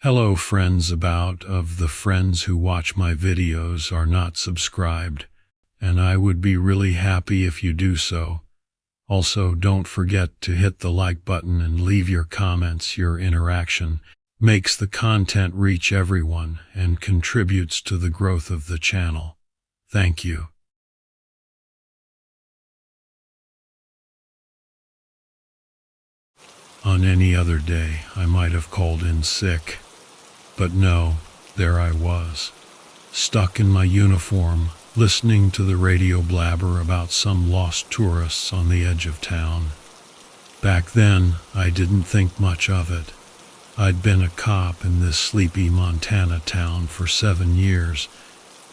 Hello friends, about of the friends who watch my videos are not subscribed, and I would be really happy if you do so. Also, don't forget to hit the like button and leave your comments. Your interaction makes the content reach everyone and contributes to the growth of the channel. Thank you. On any other day, I might have called in sick. But no, there I was, stuck in my uniform, listening to the radio blabber about some lost tourists on the edge of town. Back then, I didn't think much of it. I'd been a cop in this sleepy Montana town for 7 years,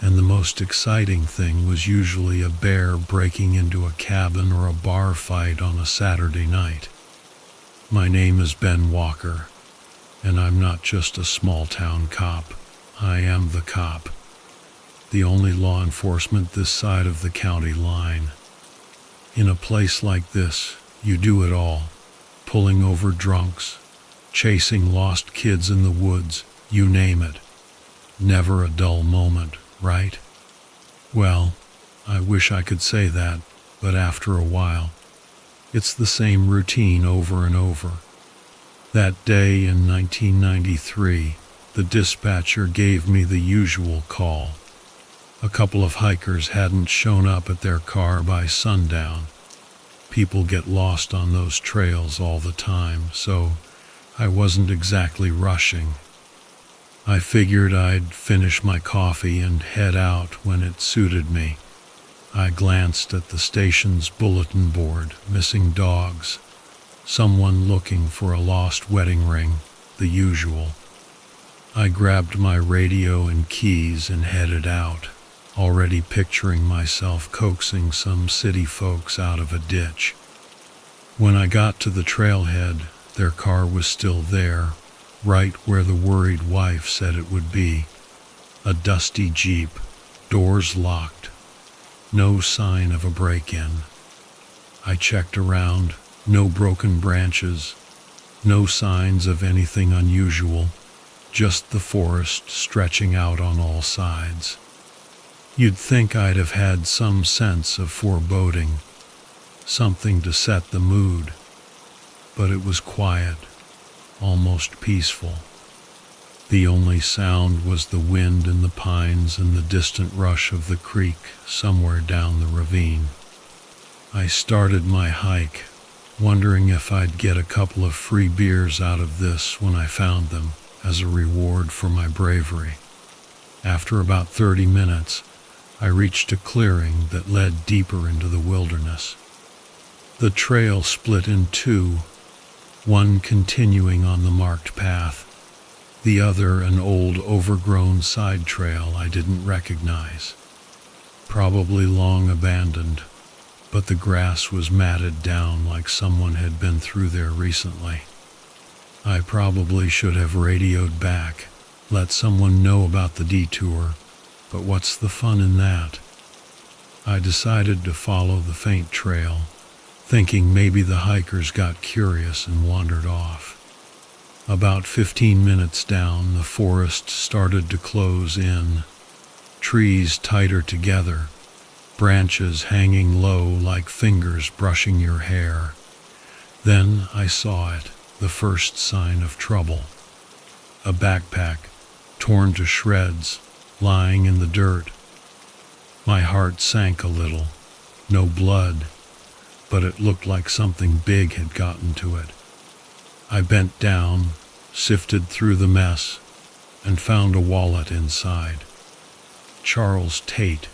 and the most exciting thing was usually a bear breaking into a cabin or a bar fight on a Saturday night. My name is Ben Walker. And I'm not just a small-town cop. I am the cop. The only law enforcement this side of the county line. In a place like this, you do it all. Pulling over drunks, chasing lost kids in the woods, you name it. Never a dull moment, right? Well, I wish I could say that, but after a while, it's the same routine over and over. That day in 1993, the dispatcher gave me the usual call. A couple of hikers hadn't shown up at their car by sundown. People get lost on those trails all the time, so I wasn't exactly rushing. I figured I'd finish my coffee and head out when it suited me. I glanced at the station's bulletin board, missing dogs. Someone looking for a lost wedding ring, the usual. I grabbed my radio and keys and headed out, already picturing myself coaxing some city folks out of a ditch. When I got to the trailhead, their car was still there, right where the worried wife said it would be. A dusty Jeep, doors locked. No sign of a break-in. I checked around. No broken branches, no signs of anything unusual, just the forest stretching out on all sides. You'd think I'd have had some sense of foreboding, something to set the mood, but it was quiet, almost peaceful. The only sound was the wind in the pines and the distant rush of the creek somewhere down the ravine. I started my hike, wondering if I'd get a couple of free beers out of this when I found them as a reward for my bravery. After about 30 minutes, I reached a clearing that led deeper into the wilderness. The trail split in two, one continuing on the marked path, the other an old overgrown side trail I didn't recognize, probably long abandoned. But the grass was matted down like someone had been through there recently. I probably should have radioed back, let someone know about the detour, but what's the fun in that? I decided to follow the faint trail, thinking maybe the hikers got curious and wandered off. About 15 minutes down, the forest started to close in, trees tighter together, branches hanging low like fingers brushing your hair. Then I saw it, the first sign of trouble. A backpack, torn to shreds, lying in the dirt. My heart sank a little. No blood, but it looked like something big had gotten to it. I bent down, sifted through the mess, and found a wallet inside. Charles Tate,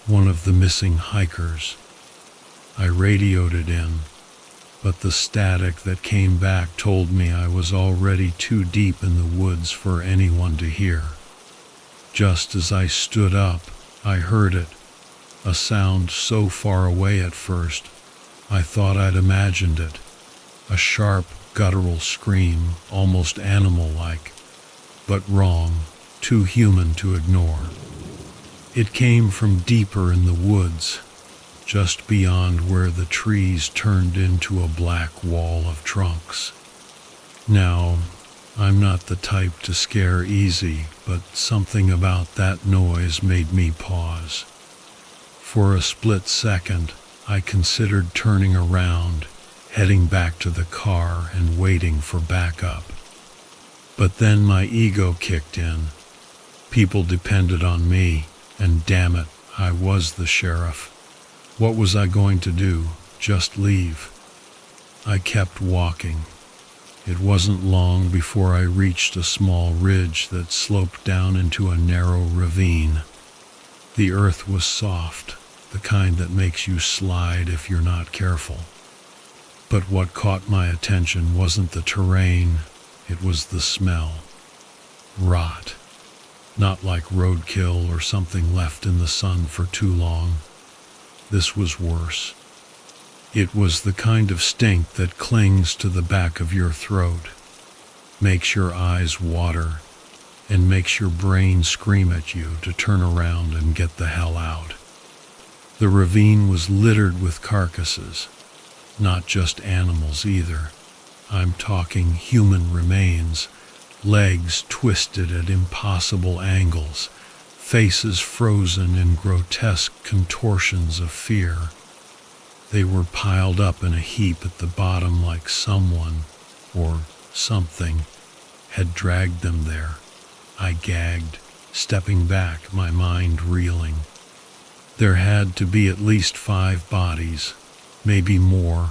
one of the missing hikers. I radioed it in, but the static that came back told me I was already too deep in the woods for anyone to hear. Just as I stood up, I heard it, a sound so far away at first, I thought I'd imagined it, a sharp, guttural scream, almost animal-like, but wrong, too human to ignore. It came from deeper in the woods, just beyond where the trees turned into a black wall of trunks. Now, I'm not the type to scare easy, but something about that noise made me pause. For a split second, I considered turning around, heading back to the car and waiting for backup. But then my ego kicked in. People depended on me, and damn it, I was the sheriff. What was I going to do? Just leave? I kept walking. It wasn't long before I reached a small ridge that sloped down into a narrow ravine. The earth was soft, the kind that makes you slide if you're not careful. But what caught my attention wasn't the terrain, it was the smell. Rot. Not like roadkill or something left in the sun for too long. This was worse. It was the kind of stink that clings to the back of your throat, makes your eyes water, and makes your brain scream at you to turn around and get the hell out. The ravine was littered with carcasses, not just animals either. I'm talking human remains, legs twisted at impossible angles, faces frozen in grotesque contortions of fear. They were piled up in a heap at the bottom like someone, or something, had dragged them there. I gagged, stepping back, my mind reeling. There had to be at least 5 bodies, maybe more,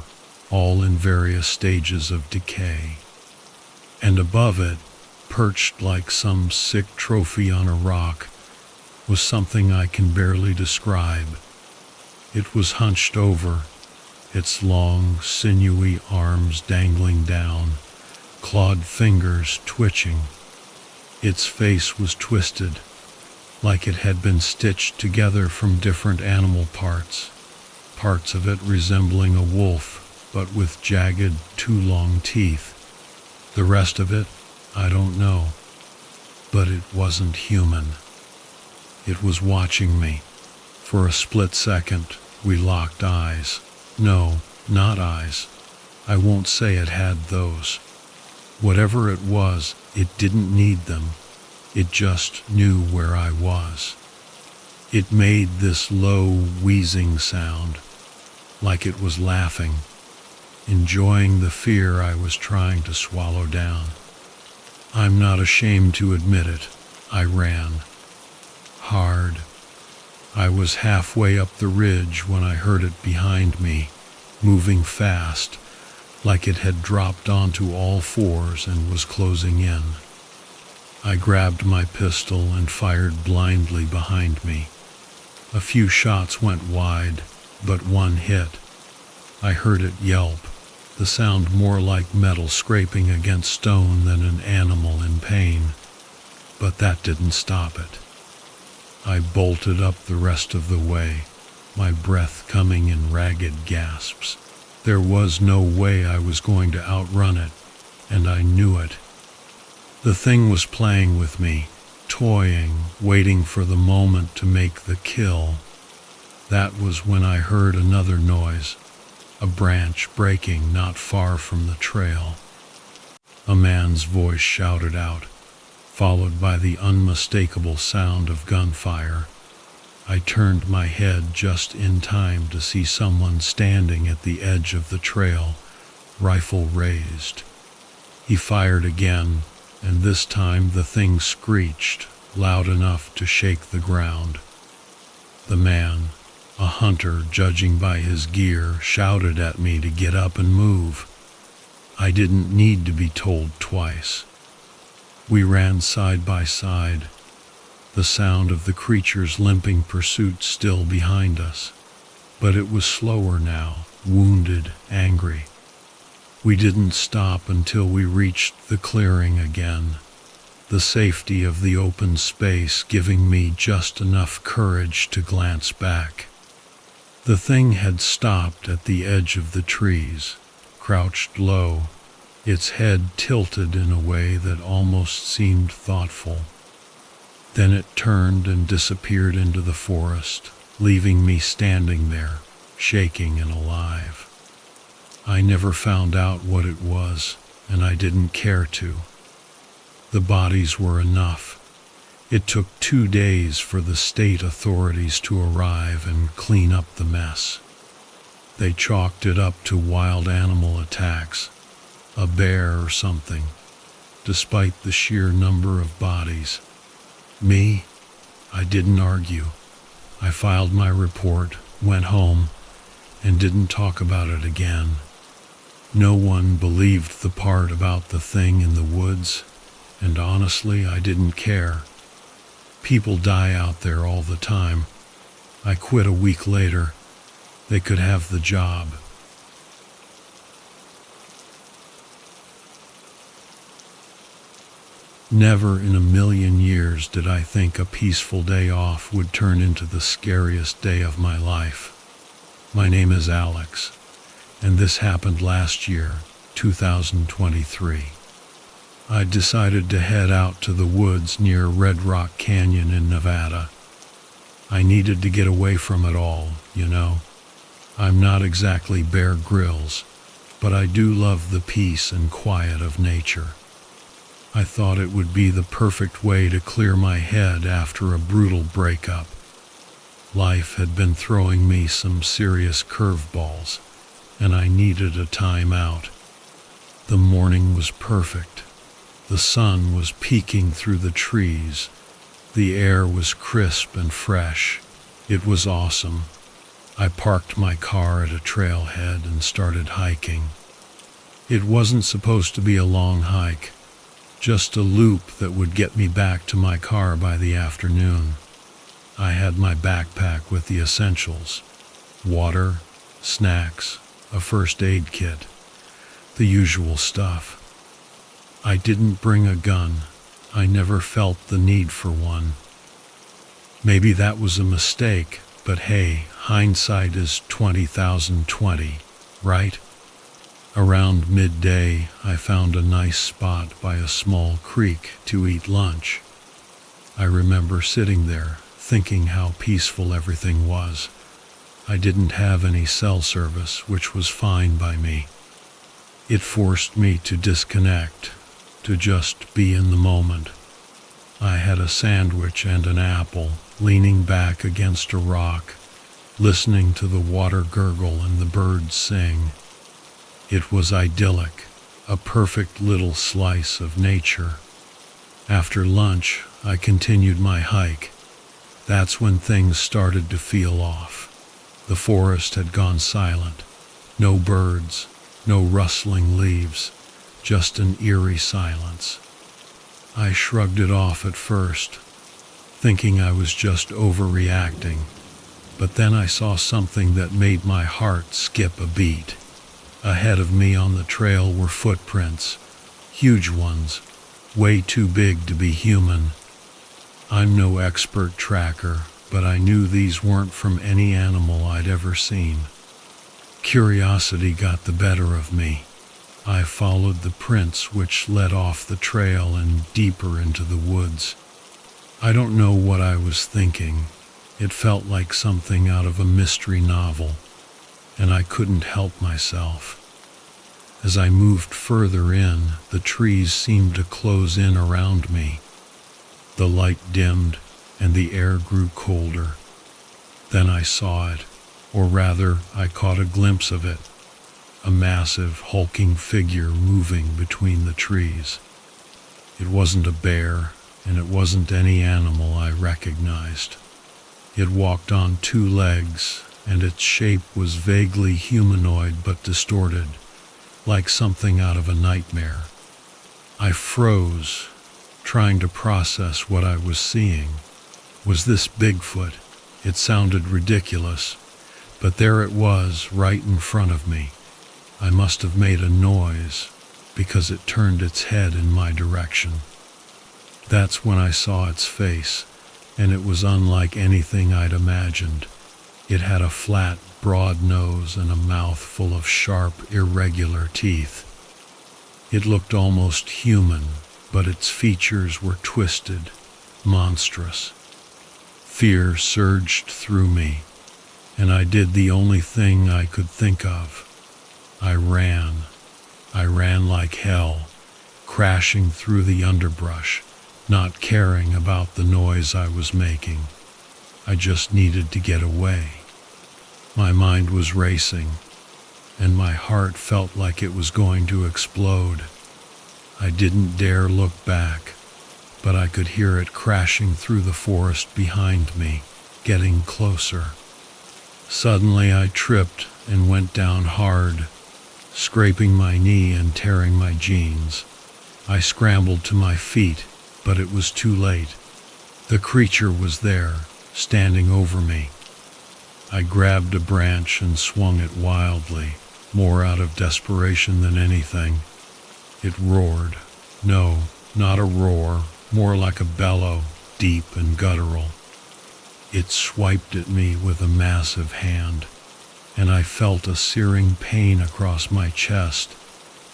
all in various stages of decay. And above it, perched like some sick trophy on a rock, was something I can barely describe. It was hunched over, its long, sinewy arms dangling down, clawed fingers twitching. Its face was twisted, like it had been stitched together from different animal parts of it resembling a wolf, but with jagged, too long teeth. The rest of it, I don't know. But it wasn't human. It was watching me. For a split second, we locked eyes. No, not eyes. I won't say it had those. Whatever it was, it didn't need them. It just knew where I was. It made this low, wheezing sound, like it was laughing, enjoying the fear I was trying to swallow down. I'm not ashamed to admit it. I ran. Hard. I was halfway up the ridge when I heard it behind me, moving fast, like it had dropped onto all fours and was closing in. I grabbed my pistol and fired blindly behind me. A few shots went wide, but one hit. I heard it yelp, the sound more like metal scraping against stone than an animal in pain. But that didn't stop it. I bolted up the rest of the way, my breath coming in ragged gasps. There was no way I was going to outrun it, and I knew it. The thing was playing with me, toying, waiting for the moment to make the kill. That was when I heard another noise, a branch breaking not far from the trail. A man's voice shouted out, followed by the unmistakable sound of gunfire. I turned my head just in time to see someone standing at the edge of the trail, rifle raised. He fired again, and this time the thing screeched, loud enough to shake the ground. The man, a hunter judging by his gear, shouted at me to get up and move. I didn't need to be told twice. We ran side by side, the sound of the creature's limping pursuit still behind us. But it was slower now, wounded, angry. We didn't stop until we reached the clearing again, the safety of the open space giving me just enough courage to glance back. The thing had stopped at the edge of the trees, crouched low, its head tilted in a way that almost seemed thoughtful. Then it turned and disappeared into the forest, leaving me standing there, shaking and alive. I never found out what it was, and I didn't care to. The bodies were enough. It took 2 days for the state authorities to arrive and clean up the mess. They chalked it up to wild animal attacks, a bear or something, despite the sheer number of bodies. Me, I didn't argue. I filed my report, went home, and didn't talk about it again. No one believed the part about the thing in the woods, and honestly, I didn't care. People die out there all the time. I quit a week later. They could have the job. Never in a million years did I think a peaceful day off would turn into the scariest day of my life. My name is Alex, and this happened last year, 2023. I decided to head out to the woods near Red Rock Canyon in Nevada. I needed to get away from it all, you know. I'm not exactly Bear Grylls, but I do love the peace and quiet of nature. I thought it would be the perfect way to clear my head after a brutal breakup. Life had been throwing me some serious curveballs, and I needed a time out. The morning was perfect. The sun was peeking through the trees. The air was crisp and fresh. It was awesome. I parked my car at a trailhead and started hiking. It wasn't supposed to be a long hike, just a loop that would get me back to my car by the afternoon. I had my backpack with the essentials: water, snacks, a first aid kit, the usual stuff. I didn't bring a gun. I never felt the need for one. Maybe that was a mistake, but hey, hindsight is 20/20, right? Around midday, I found a nice spot by a small creek to eat lunch. I remember sitting there, thinking how peaceful everything was. I didn't have any cell service, which was fine by me. It forced me to disconnect, to just be in the moment. I had a sandwich and an apple, leaning back against a rock, listening to the water gurgle and the birds sing. It was idyllic, a perfect little slice of nature. After lunch, I continued my hike. That's when things started to feel off. The forest had gone silent. No birds, no rustling leaves, just an eerie silence. I shrugged it off at first, thinking I was just overreacting, but then I saw something that made my heart skip a beat. Ahead of me on the trail were footprints, huge ones, way too big to be human. I'm no expert tracker, but I knew these weren't from any animal I'd ever seen. Curiosity got the better of me. I followed the prints which led off the trail and deeper into the woods. I don't know what I was thinking. It felt like something out of a mystery novel, and I couldn't help myself. As I moved further in, the trees seemed to close in around me. The light dimmed, and the air grew colder. Then I saw it, or rather, I caught a glimpse of it, a massive, hulking figure moving between the trees. It wasn't a bear, and it wasn't any animal I recognized. It walked on 2 legs, and its shape was vaguely humanoid but distorted, like something out of a nightmare. I froze, trying to process what I was seeing. Was this Bigfoot? It sounded ridiculous, but there it was, right in front of me. I must have made a noise, because it turned its head in my direction. That's when I saw its face, and it was unlike anything I'd imagined. It had a flat, broad nose and a mouth full of sharp, irregular teeth. It looked almost human, but its features were twisted, monstrous. Fear surged through me, and I did the only thing I could think of. I ran. I ran like hell, crashing through the underbrush, not caring about the noise I was making. I just needed to get away. My mind was racing, and my heart felt like it was going to explode. I didn't dare look back, but I could hear it crashing through the forest behind me, getting closer. Suddenly I tripped and went down hard, scraping my knee and tearing my jeans. I scrambled to my feet, but it was too late. The creature was there, standing over me. I grabbed a branch and swung it wildly, more out of desperation than anything. It roared. No, not a roar, more like a bellow, deep and guttural. It swiped at me with a massive hand, and I felt a searing pain across my chest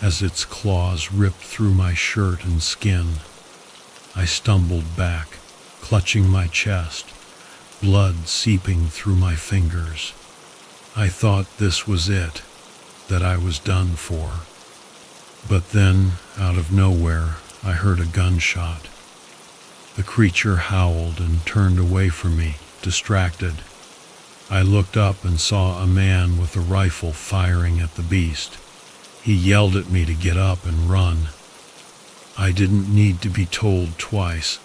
as its claws ripped through my shirt and skin. I stumbled back, clutching my chest, blood seeping through my fingers. I thought this was it, that I was done for. But then, out of nowhere, I heard a gunshot. The creature howled and turned away from me, distracted. I looked up and saw a man with a rifle firing at the beast. He yelled at me to get up and run. I didn't need to be told twice.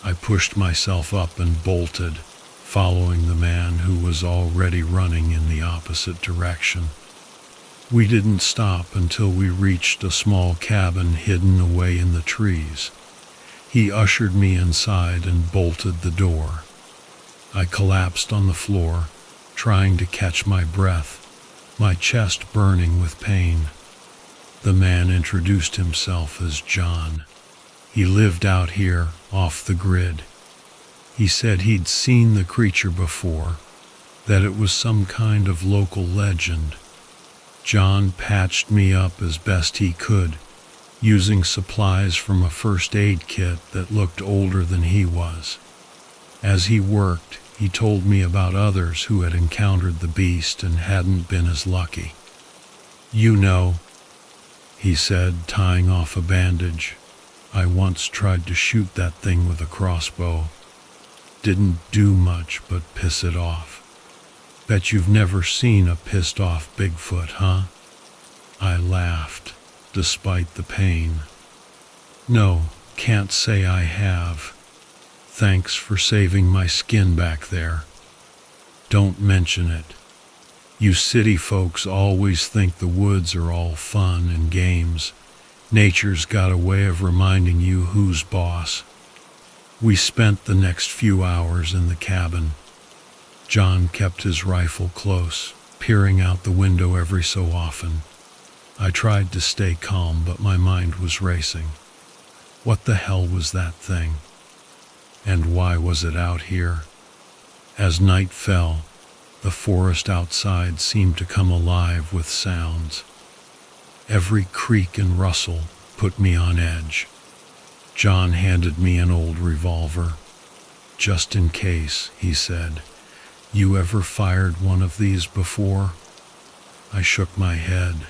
I pushed myself up and bolted, following the man who was already running in the opposite direction. We didn't stop until we reached a small cabin hidden away in the trees. He ushered me inside and bolted the door. I collapsed on the floor, trying to catch my breath, my chest burning with pain. The man introduced himself as John. He lived out here, off the grid. He said he'd seen the creature before, that it was some kind of local legend. John patched me up as best he could, using supplies from a first aid kit that looked older than he was. As he worked, he told me about others who had encountered the beast and hadn't been as lucky. "You know," he said, tying off a bandage, "I once tried to shoot that thing with a crossbow. Didn't do much but piss it off. Bet you've never seen a pissed off Bigfoot, huh?" I laughed, despite the pain. "No, can't say I have. Thanks for saving my skin back there. Don't mention it. You city folks always think the woods are all fun and games. Nature's got a way of reminding you who's boss." We spent the next few hours in the cabin. John kept his rifle close, peering out the window every so often. I tried to stay calm, but my mind was racing. What the hell was that thing? And why was it out here? As night fell, the forest outside seemed to come alive with sounds. Every creak and rustle put me on edge. John handed me an old revolver. "Just in case," he said. "You ever fired one of these before?" I shook my head.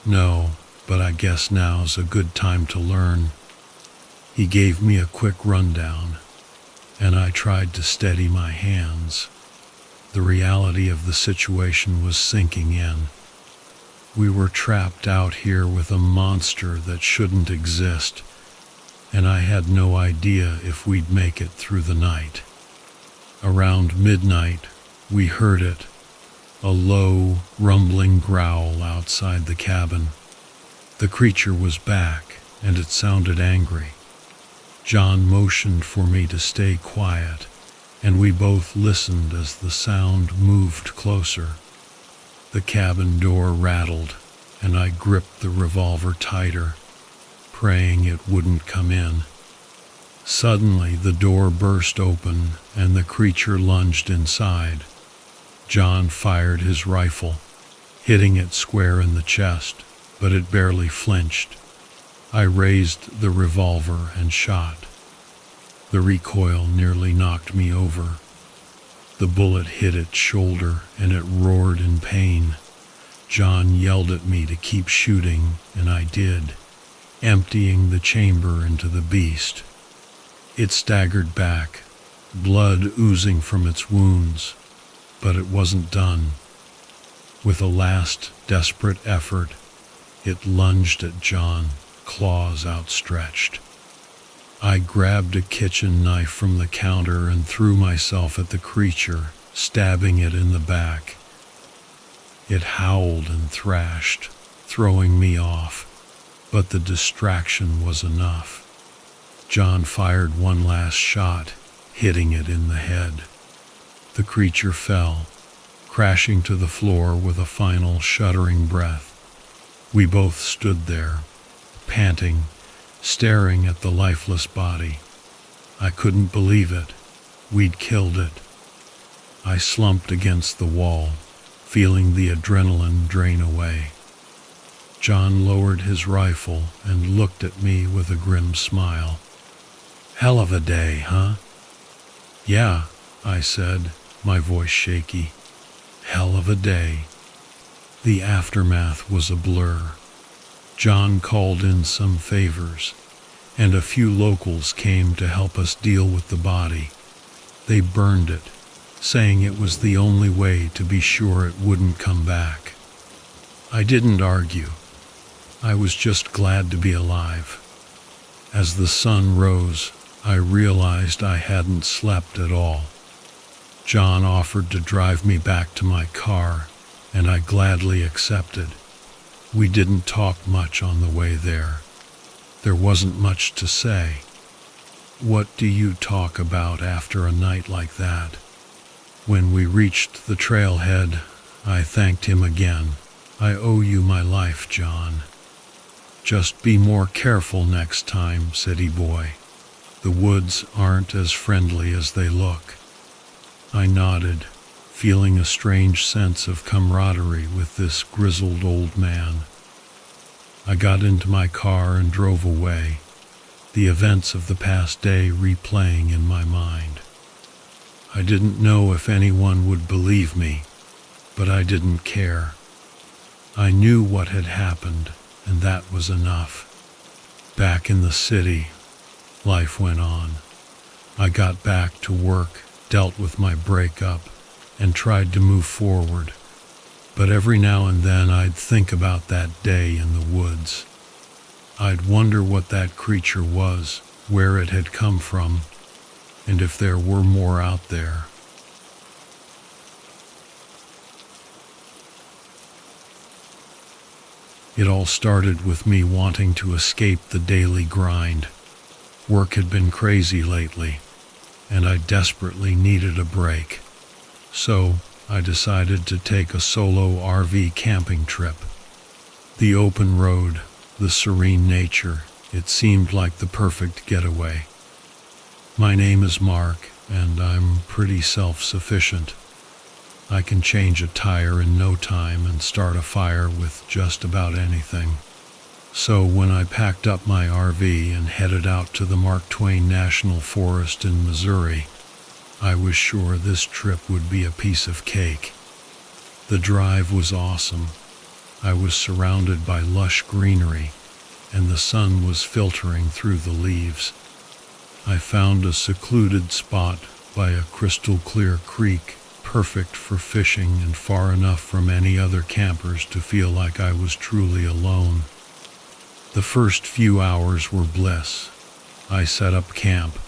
"No, but I guess now's a good time to learn." He gave me a quick rundown, and I tried to steady my hands. The reality of the situation was sinking in. We were trapped out here with a monster that shouldn't exist, and I had no idea if we'd make it through the night. Around midnight, we heard it, a low, rumbling growl outside the cabin. The creature was back, and it sounded angry. John motioned for me to stay quiet, and we both listened as the sound moved closer. The cabin door rattled, and I gripped the revolver tighter, praying it wouldn't come in. Suddenly, the door burst open, and the creature lunged inside. John fired his rifle, hitting it square in the chest, but it barely flinched. I raised the revolver and shot. The recoil nearly knocked me over. The bullet hit its shoulder, and it roared in pain. John yelled at me to keep shooting, and I did. emptying the chamber into the beast. It staggered back, blood oozing from its wounds, but it wasn't done. With a last desperate effort, it lunged at John, claws outstretched. I grabbed a kitchen knife from the counter and threw myself at the creature, stabbing it in the back. It howled and thrashed, throwing me off, but the distraction was enough. John fired one last shot, hitting it in the head. The creature fell, crashing to the floor with a final shuddering breath. We both stood there, panting, staring at the lifeless body. I couldn't believe it. We'd killed it. I slumped against the wall, feeling the adrenaline drain away. John lowered his rifle and looked at me with a grim smile. "Hell of a day, huh?" "Yeah," I said, my voice shaky. "Hell of a day." The aftermath was a blur. John called in some favors, and a few locals came to help us deal with the body. They burned it, saying it was the only way to be sure it wouldn't come back. I didn't argue. I was just glad to be alive. As the sun rose, I realized I hadn't slept at all. John offered to drive me back to my car, and I gladly accepted. We didn't talk much on the way there. There wasn't much to say. What do you talk about after a night like that? When we reached the trailhead, I thanked him again. "I owe you my life, John." "Just be more careful next time, city boy. The woods aren't as friendly as they look." I nodded, feeling a strange sense of camaraderie with this grizzled old man. I got into my car and drove away, the events of the past day replaying in my mind. I didn't know if anyone would believe me, but I didn't care. I knew what had happened, and that was enough. Back in the city, life went on. I got back to work, dealt with my breakup, and tried to move forward. But every now and then I'd think about that day in the woods. I'd wonder what that creature was, where it had come from, and if there were more out there. It all started with me wanting to escape the daily grind. Work had been crazy lately, and I desperately needed a break. So I decided to take a solo RV camping trip. The open road, the serene nature, it seemed like the perfect getaway. My name is Mark, and I'm pretty self-sufficient. I can change a tire in no time and start a fire with just about anything. So when I packed up my RV and headed out to the Mark Twain National Forest in Missouri, I was sure this trip would be a piece of cake. The drive was awesome. I was surrounded by lush greenery, and the sun was filtering through the leaves. I found a secluded spot by a crystal-clear creek, perfect for fishing and far enough from any other campers to feel like I was truly alone. The first few hours were bliss. I set up camp,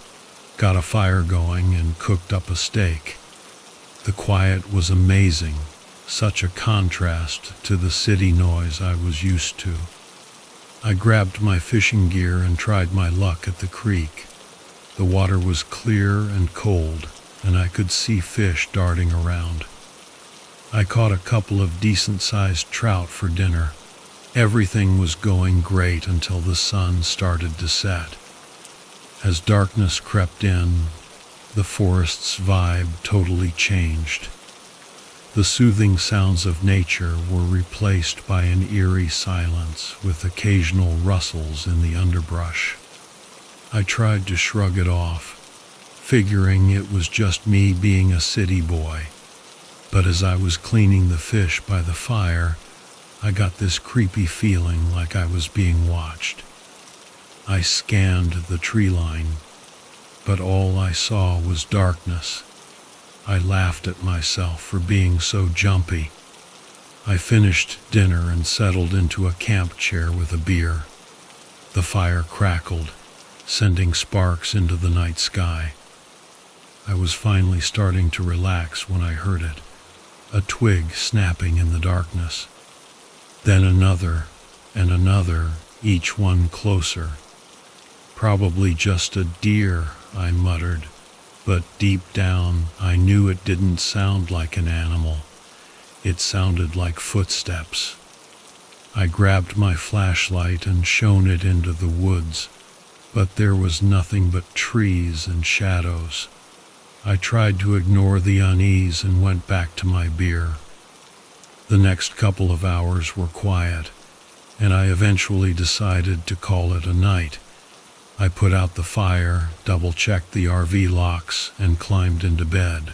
got a fire going, and cooked up a steak. The quiet was amazing, such a contrast to the city noise I was used to. I grabbed my fishing gear and tried my luck at the creek. The water was clear and cold, and I could see fish darting around. I caught a couple of decent-sized trout for dinner. Everything was going great until the sun started to set. As darkness crept in, the forest's vibe totally changed. The soothing sounds of nature were replaced by an eerie silence with occasional rustles in the underbrush. I tried to shrug it off, figuring it was just me being a city boy. But as I was cleaning the fish by the fire, I got this creepy feeling like I was being watched. I scanned the tree line, but all I saw was darkness. I laughed at myself for being so jumpy. I finished dinner and settled into a camp chair with a beer. The fire crackled, sending sparks into the night sky. I was finally starting to relax when I heard it, a twig snapping in the darkness. Then another and another, each one closer. Probably just a deer, I muttered, but deep down I knew it didn't sound like an animal. It sounded like footsteps. I grabbed my flashlight and shone it into the woods, but there was nothing but trees and shadows. I tried to ignore the unease and went back to my beer. The next couple of hours were quiet, and I eventually decided to call it a night. I put out the fire, double-checked the RV locks, and climbed into bed.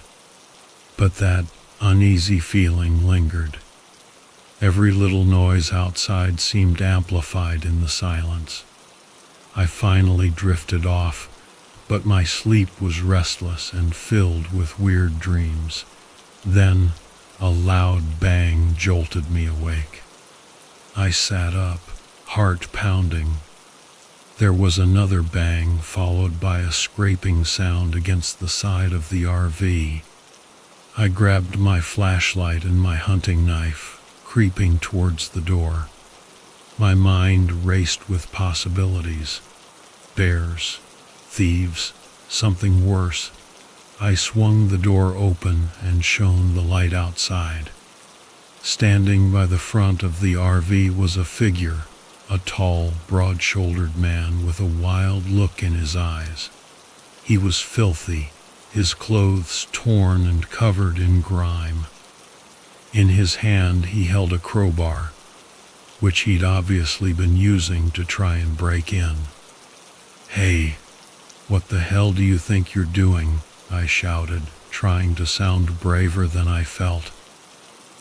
But that uneasy feeling lingered. Every little noise outside seemed amplified in the silence. I finally drifted off, but my sleep was restless and filled with weird dreams. Then, a loud bang jolted me awake. I sat up, heart pounding. There was another bang, followed by a scraping sound against the side of the RV. I grabbed my flashlight and my hunting knife, creeping towards the door. My mind raced with possibilities. Bears, thieves, something worse. I swung the door open and shone the light outside. Standing by the front of the RV was a figure, a tall, broad-shouldered man with a wild look in his eyes. He was filthy, his clothes torn and covered in grime. In his hand he held a crowbar, which he'd obviously been using to try and break in. "Hey, what the hell do you think you're doing?" I shouted, trying to sound braver than I felt.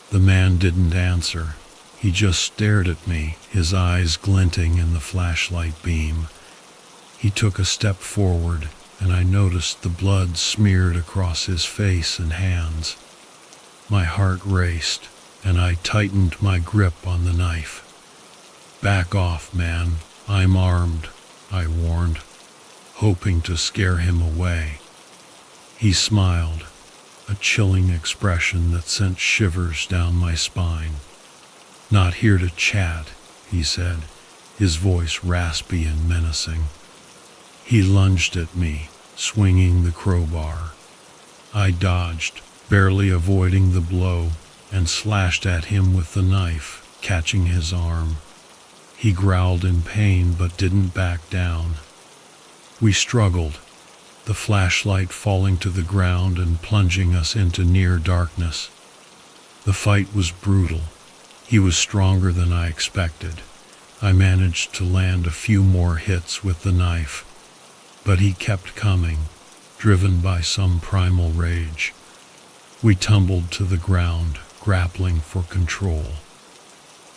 The man didn't answer. He just stared at me, his eyes glinting in the flashlight beam. He took a step forward, and I noticed the blood smeared across his face and hands. My heart raced, and I tightened my grip on the knife. "Back off, man. I'm armed," I warned, hoping to scare him away. He smiled, a chilling expression that sent shivers down my spine. "Not here to chat," he said, his voice raspy and menacing. He lunged at me, swinging the crowbar. I dodged, barely avoiding the blow, and slashed at him with the knife, catching his arm. He growled in pain but didn't back down. We struggled, the flashlight falling to the ground and plunging us into near darkness. The fight was brutal. He was stronger than I expected. I managed to land a few more hits with the knife, but he kept coming, driven by some primal rage. We tumbled to the ground, grappling for control.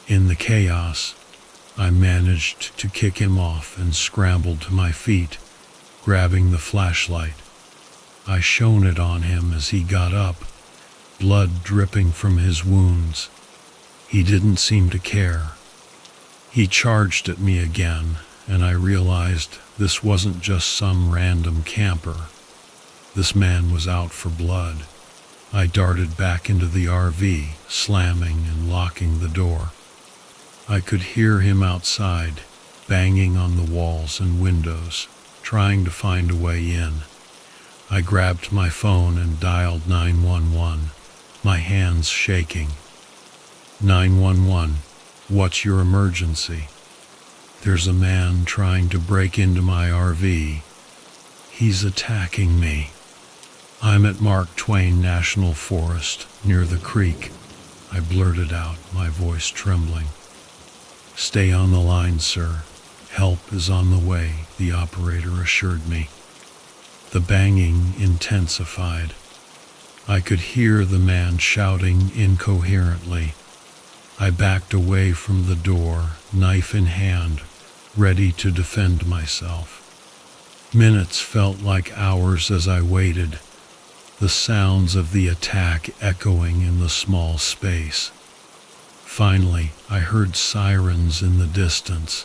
In the chaos, I managed to kick him off and scrambled to my feet, grabbing the flashlight. I shone it on him as he got up, blood dripping from his wounds. He didn't seem to care. He charged at me again, and I realized this wasn't just some random camper. This man was out for blood. I darted back into the RV, slamming and locking the door. I could hear him outside, banging on the walls and windows, trying to find a way in. I grabbed my phone and dialed 911, my hands shaking. 911, what's your emergency? There's a man trying to break into my RV. He's attacking me. I'm at Mark Twain National Forest, near the creek. I blurted out, my voice trembling. Stay on the line, sir. Help is on the way, the operator assured me. The banging intensified. I could hear the man shouting incoherently. I backed away from the door, knife in hand, ready to defend myself. Minutes felt like hours as I waited, the sounds of the attack echoing in the small space. Finally, I heard sirens in the distance.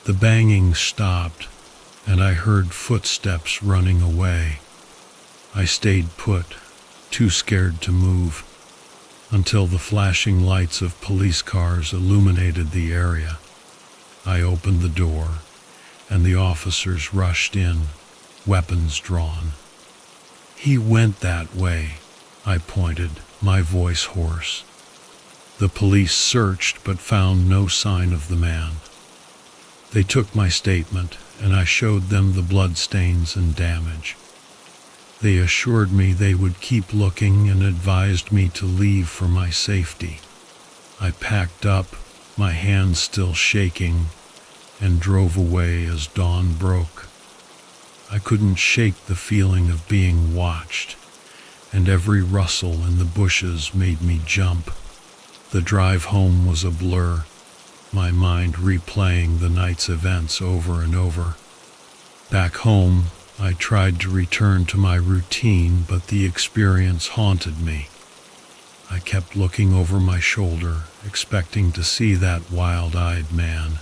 The banging stopped, and I heard footsteps running away. I stayed put, too scared to move, until the flashing lights of police cars illuminated the area. I opened the door, and the officers rushed in, weapons drawn. "He went that way," I pointed, my voice hoarse. The police searched but found no sign of the man. They took my statement, and I showed them the bloodstains and damage. They assured me they would keep looking and advised me to leave for my safety. I packed up, my hands still shaking, and drove away as dawn broke. I couldn't shake the feeling of being watched, and every rustle in the bushes made me jump. The drive home was a blur, my mind replaying the night's events over and over. Back home, I tried to return to my routine, but the experience haunted me. I kept looking over my shoulder, expecting to see that wild-eyed man.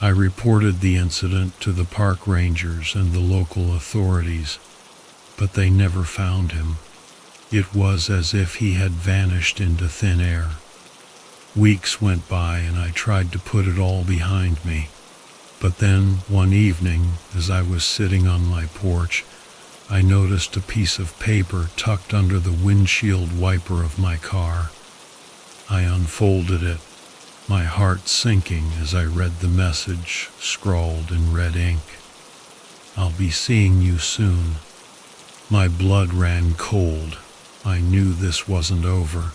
I reported the incident to the park rangers and the local authorities, but they never found him. It was as if he had vanished into thin air. Weeks went by and I tried to put it all behind me. But then, one evening, as I was sitting on my porch, I noticed a piece of paper tucked under the windshield wiper of my car. I unfolded it, my heart sinking as I read the message scrawled in red ink. "I'll be seeing you soon." My blood ran cold. I knew this wasn't over.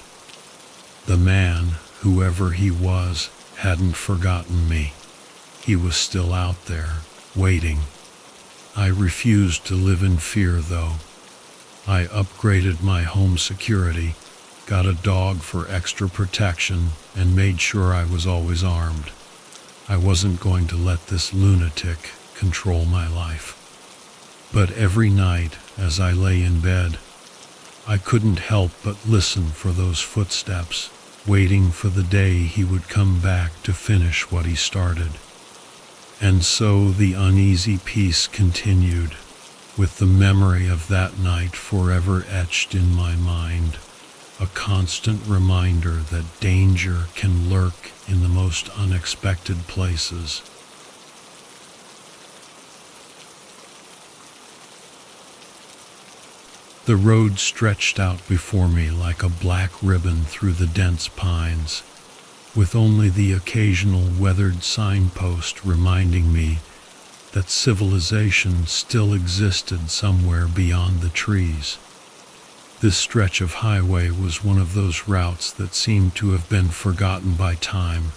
The man, whoever he was, hadn't forgotten me. He was still out there, waiting. I refused to live in fear, though. I upgraded my home security, got a dog for extra protection, and made sure I was always armed. I wasn't going to let this lunatic control my life. But every night, as I lay in bed, I couldn't help but listen for those footsteps, waiting for the day he would come back to finish what he started. And so the uneasy peace continued, with the memory of that night forever etched in my mind, a constant reminder that danger can lurk in the most unexpected places. The road stretched out before me like a black ribbon through the dense pines, with only the occasional weathered signpost reminding me that civilization still existed somewhere beyond the trees. This stretch of highway was one of those routes that seemed to have been forgotten by time,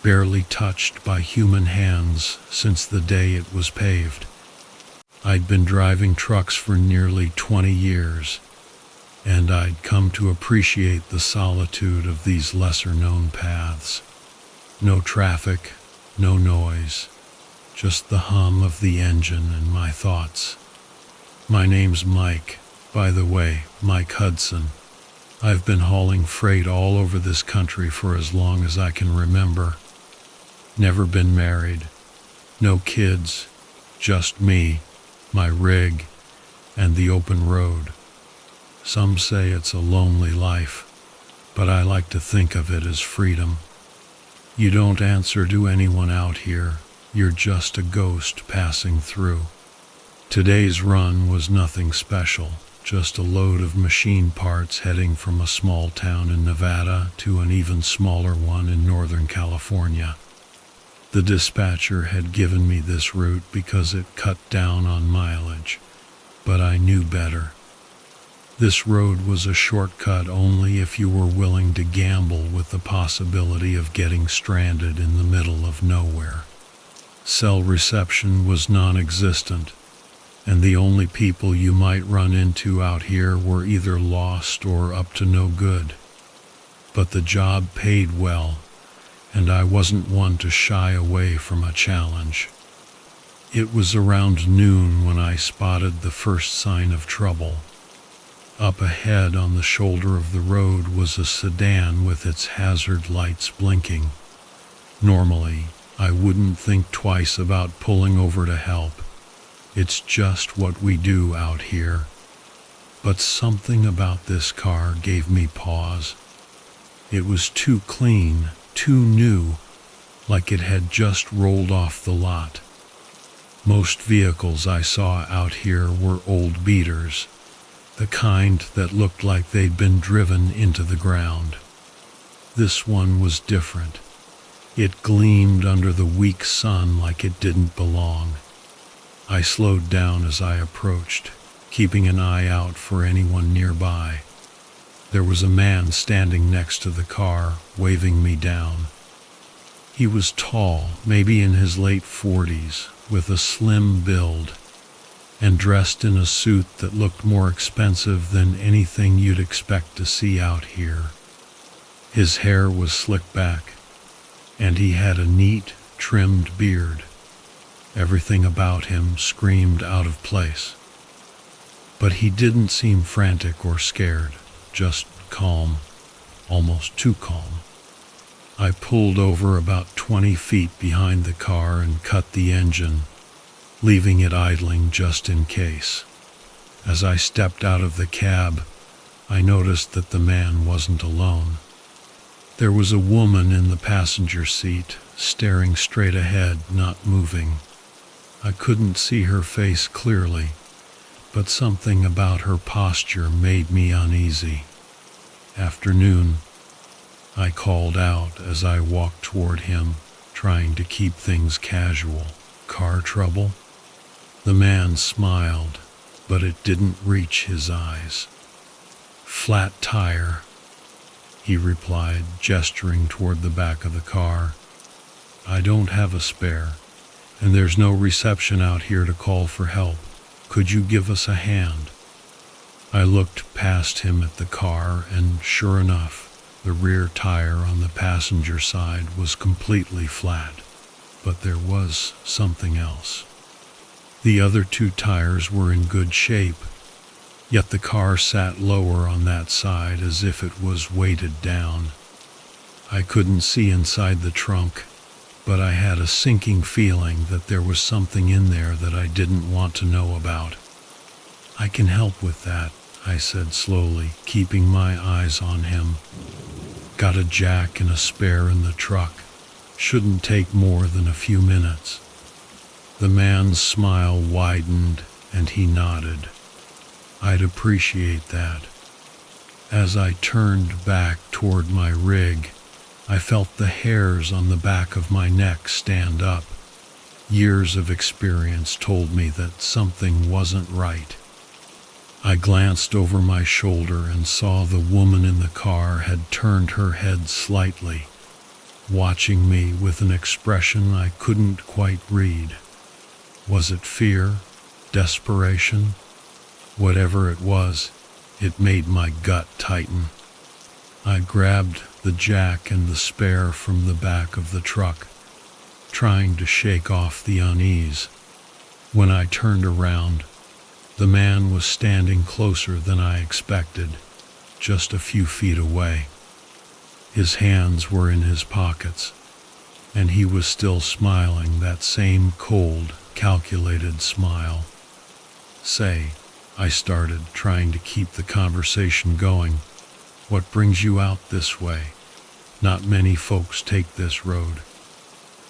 barely touched by human hands since the day it was paved. I'd been driving trucks for nearly 20 years, and I'd come to appreciate the solitude of these lesser-known paths. No traffic, no noise, just the hum of the engine and my thoughts. My name's Mike, by the way, Mike Hudson. I've been hauling freight all over this country for as long as I can remember. Never been married, no kids, just me, my rig, and the open road. Some say it's a lonely life, but I like to think of it as freedom. You don't answer to anyone out here, you're just a ghost passing through. Today's run was nothing special, just a load of machine parts heading from a small town in Nevada to an even smaller one in Northern California. The dispatcher had given me this route because it cut down on mileage, but I knew better. This road was a shortcut only if you were willing to gamble with the possibility of getting stranded in the middle of nowhere. Cell reception was non-existent, and the only people you might run into out here were either lost or up to no good. But the job paid well, and I wasn't one to shy away from a challenge. It was around noon when I spotted the first sign of trouble. Up ahead on the shoulder of the road was a sedan with its hazard lights blinking. Normally, I wouldn't think twice about pulling over to help. It's just what we do out here. But something about this car gave me pause. It was too clean, too new, like it had just rolled off the lot. Most vehicles I saw out here were old beaters, the kind that looked like they'd been driven into the ground. This one was different. It gleamed under the weak sun like it didn't belong. I slowed down as I approached, keeping an eye out for anyone nearby. There was a man standing next to the car, waving me down. He was tall, maybe in his late 40s, with a slim build, and dressed in a suit that looked more expensive than anything you'd expect to see out here. His hair was slicked back, and he had a neat, trimmed beard. Everything about him screamed out of place. But he didn't seem frantic or scared, just calm, almost too calm. I pulled over about 20 feet behind the car and cut the engine, leaving it idling just in case. As I stepped out of the cab, I noticed that the man wasn't alone. There was a woman in the passenger seat, staring straight ahead, not moving. I couldn't see her face clearly, but something about her posture made me uneasy. "Afternoon," I called out as I walked toward him, trying to keep things casual. "Car trouble?" The man smiled, but it didn't reach his eyes. "Flat tire," he replied, gesturing toward the back of the car. "I don't have a spare, and there's no reception out here to call for help. Could you give us a hand?" I looked past him at the car, and sure enough, the rear tire on the passenger side was completely flat. But there was something else. The other two tires were in good shape, yet the car sat lower on that side as if it was weighted down. I couldn't see inside the trunk, but I had a sinking feeling that there was something in there that I didn't want to know about. "I can help with that," I said slowly, keeping my eyes on him. "Got a jack and a spare in the truck. Shouldn't take more than a few minutes." The man's smile widened and he nodded. "I'd appreciate that." As I turned back toward my rig, I felt the hairs on the back of my neck stand up. Years of experience told me that something wasn't right. I glanced over my shoulder and saw the woman in the car had turned her head slightly, watching me with an expression I couldn't quite read. Was it fear? Desperation? Whatever it was, it made my gut tighten. I grabbed the jack and the spare from the back of the truck, trying to shake off the unease. When I turned around, the man was standing closer than I expected, just a few feet away. His hands were in his pockets, and he was still smiling, that same cold, calculated smile. "Say," I started, trying to keep the conversation going, "what brings you out this way? Not many folks take this road."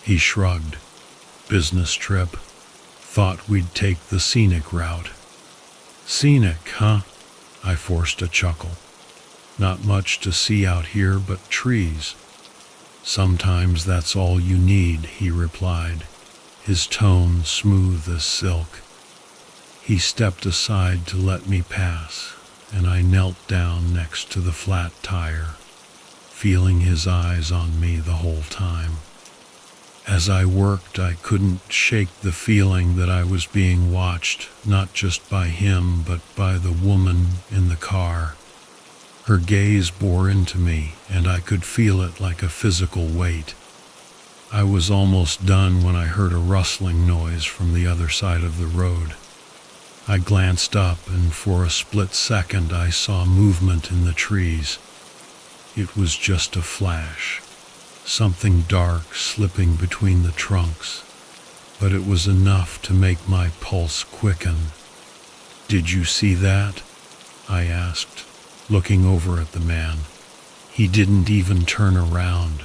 He shrugged. "Business trip. Thought we'd take the scenic route." "Scenic, huh?" I forced a chuckle. "Not much to see out here but trees." "Sometimes that's all you need," he replied, his tone smooth as silk. He stepped aside to let me pass, and I knelt down next to the flat tire, feeling his eyes on me the whole time. As I worked, I couldn't shake the feeling that I was being watched, not just by him, but by the woman in the car. Her gaze bore into me, and I could feel it like a physical weight. I was almost done when I heard a rustling noise from the other side of the road. I glanced up, and for a split second I saw movement in the trees. It was just a flash, something dark slipping between the trunks, but it was enough to make my pulse quicken. "Did you see that?" I asked, looking over at the man. He didn't even turn around.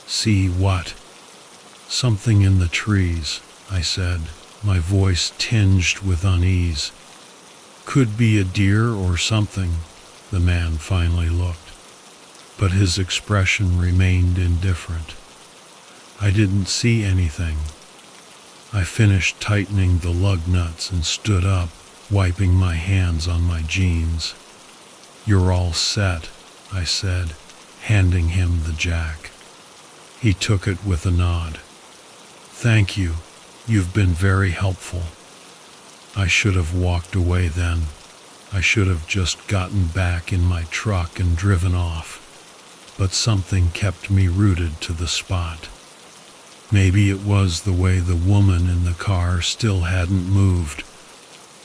"See what?" "Something in the trees," I said, my voice tinged with unease. "Could be a deer or something." The man finally looked, but his expression remained indifferent. "I didn't see anything." I finished tightening the lug nuts and stood up, wiping my hands on my jeans. "You're all set," I said, handing him the jack. He took it with a nod. "Thank you. You've been very helpful." I should have walked away then. I should have just gotten back in my truck and driven off. But something kept me rooted to the spot. Maybe it was the way the woman in the car still hadn't moved,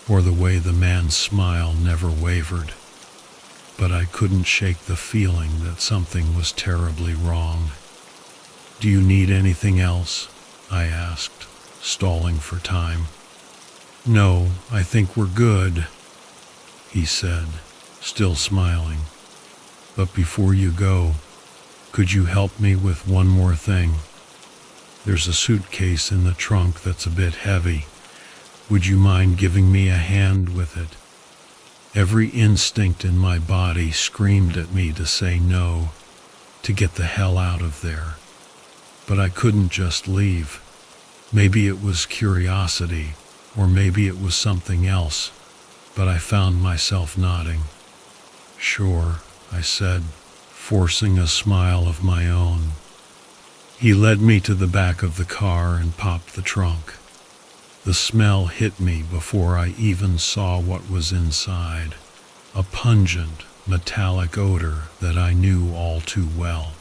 or the way the man's smile never wavered. But I couldn't shake the feeling that something was terribly wrong. "Do you need anything else?" I asked, stalling for time. "No, I think we're good," he said, still smiling. "But before you go, could you help me with one more thing? There's a suitcase in the trunk that's a bit heavy. Would you mind giving me a hand with it?" Every instinct in my body screamed at me to say no, to get the hell out of there. But I couldn't just leave. Maybe it was curiosity, or maybe it was something else, but I found myself nodding. "Sure," I said, forcing a smile of my own. He led me to the back of the car and popped the trunk. The smell hit me before I even saw what was inside, a pungent, metallic odor that I knew all too well.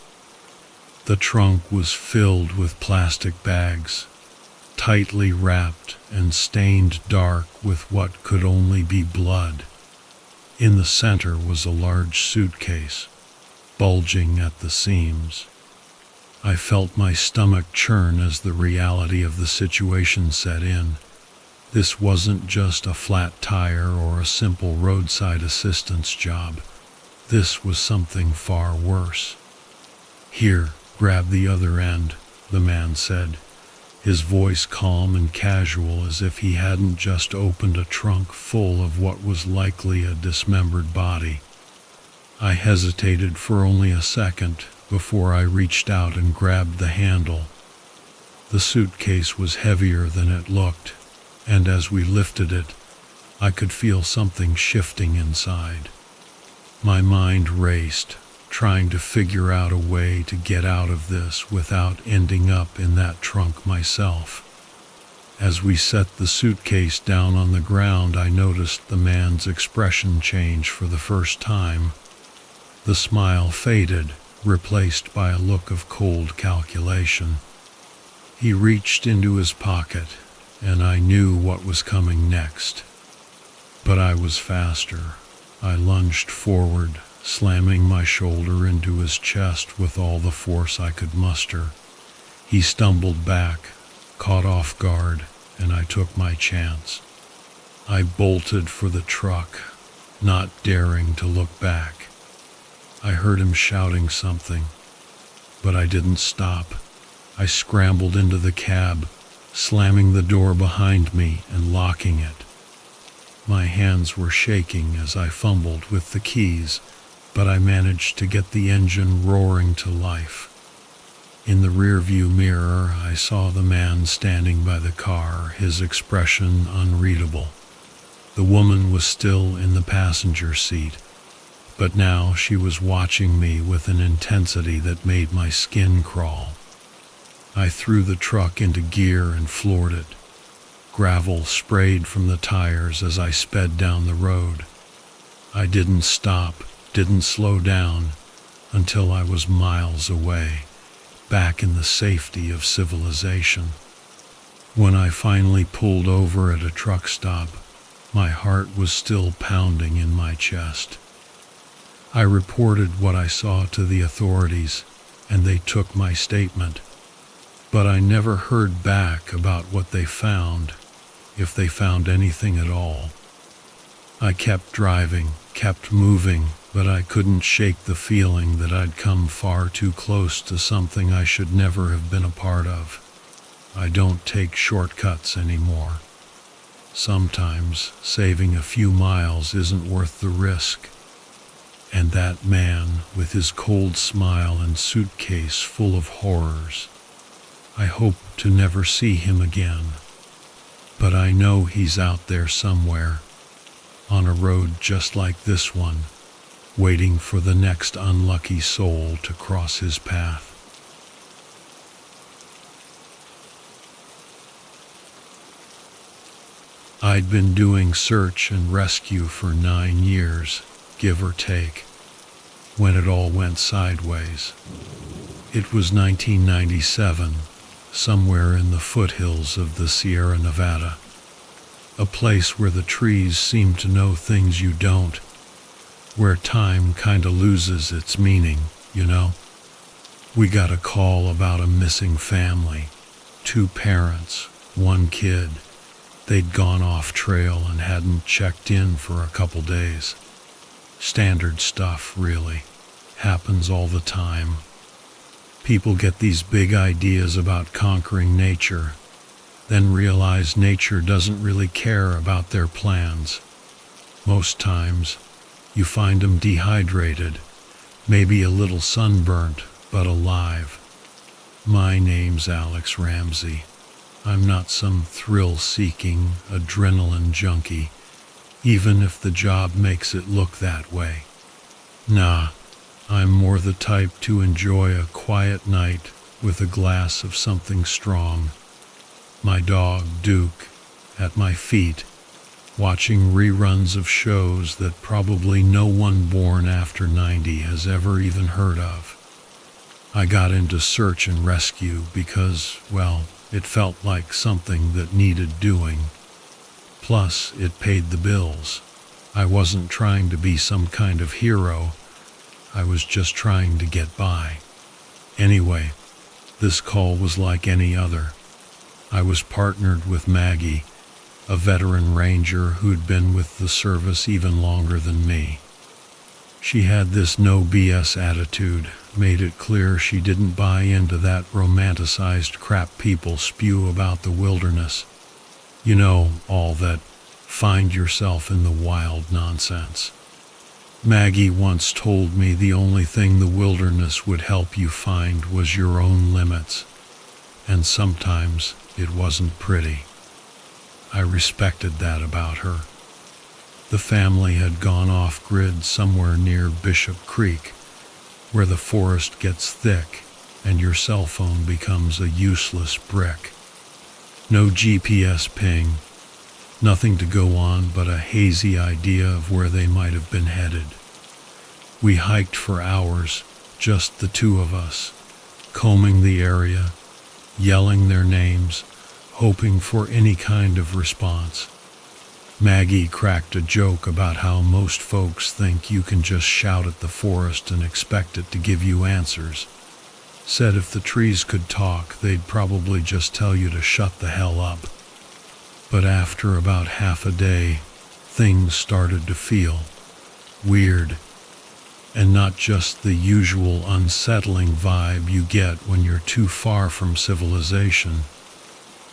The trunk was filled with plastic bags, tightly wrapped and stained dark with what could only be blood. In the center was a large suitcase, bulging at the seams. I felt my stomach churn as the reality of the situation set in. This wasn't just a flat tire or a simple roadside assistance job. This was something far worse. "Here, grab the other end," the man said, his voice calm and casual as if he hadn't just opened a trunk full of what was likely a dismembered body. I hesitated for only a second before I reached out and grabbed the handle. The suitcase was heavier than it looked, and as we lifted it, I could feel something shifting inside. My mind raced, trying to figure out a way to get out of this without ending up in that trunk myself. As we set the suitcase down on the ground, I noticed the man's expression change for the first time. The smile faded, replaced by a look of cold calculation. He reached into his pocket, and I knew what was coming next. But I was faster. I lunged forward, slamming my shoulder into his chest with all the force I could muster. He stumbled back, caught off guard, and I took my chance. I bolted for the truck, not daring to look back. I heard him shouting something, but I didn't stop. I scrambled into the cab, slamming the door behind me and locking it. My hands were shaking as I fumbled with the keys, but I managed to get the engine roaring to life. In the rearview mirror, I saw the man standing by the car, his expression unreadable. The woman was still in the passenger seat, but now she was watching me with an intensity that made my skin crawl. I threw the truck into gear and floored it. Gravel sprayed from the tires as I sped down the road. I didn't stop, didn't slow down, until I was miles away, back in the safety of civilization. When I finally pulled over at a truck stop, my heart was still pounding in my chest. I reported what I saw to the authorities, and they took my statement. But I never heard back about what they found, if they found anything at all. I kept driving, kept moving, but I couldn't shake the feeling that I'd come far too close to something I should never have been a part of. I don't take shortcuts anymore. Sometimes saving a few miles isn't worth the risk. And that man with his cold smile and suitcase full of horrors, I hope to never see him again. But I know he's out there somewhere, on a road just like this one, waiting for the next unlucky soul to cross his path. I'd been doing search and rescue for 9 years, give or take, when it all went sideways. It was 1997, somewhere in the foothills of the Sierra Nevada, a place where the trees seem to know things you don't, where time kinda loses its meaning, you know? We got a call about a missing family, 2 parents, 1 kid. They'd gone off trail and hadn't checked in for a couple days. Standard stuff, really. Happens all the time. People get these big ideas about conquering nature, then realize nature doesn't really care about their plans. Most times, you find them dehydrated, maybe a little sunburnt, but alive. My name's Alex Ramsey. I'm not some thrill-seeking, adrenaline junkie, even if the job makes it look that way. Nah, I'm more the type to enjoy a quiet night with a glass of something strong. My dog, Duke, at my feet, watching reruns of shows that probably no one born after 90 has ever even heard of. I got into search and rescue because, well, it felt like something that needed doing. Plus, it paid the bills. I wasn't trying to be some kind of hero. I was just trying to get by. Anyway, this call was like any other. I was partnered with Maggie, a veteran ranger who'd been with the service even longer than me. She had this no BS attitude, made it clear she didn't buy into that romanticized crap people spew about the wilderness. You know, all that find yourself in the wild nonsense. Maggie once told me the only thing the wilderness would help you find was your own limits, and sometimes it wasn't pretty. I respected that about her. The family had gone off-grid somewhere near Bishop Creek, where the forest gets thick and your cell phone becomes a useless brick. No GPS ping, nothing to go on but a hazy idea of where they might have been headed. We hiked for hours, just the 2 of us, combing the area, yelling their names, hoping for any kind of response. Maggie cracked a joke about how most folks think you can just shout at the forest and expect it to give you answers. Said if the trees could talk, they'd probably just tell you to shut the hell up. But after about half a day, things started to feel weird, and not just the usual unsettling vibe you get when you're too far from civilization.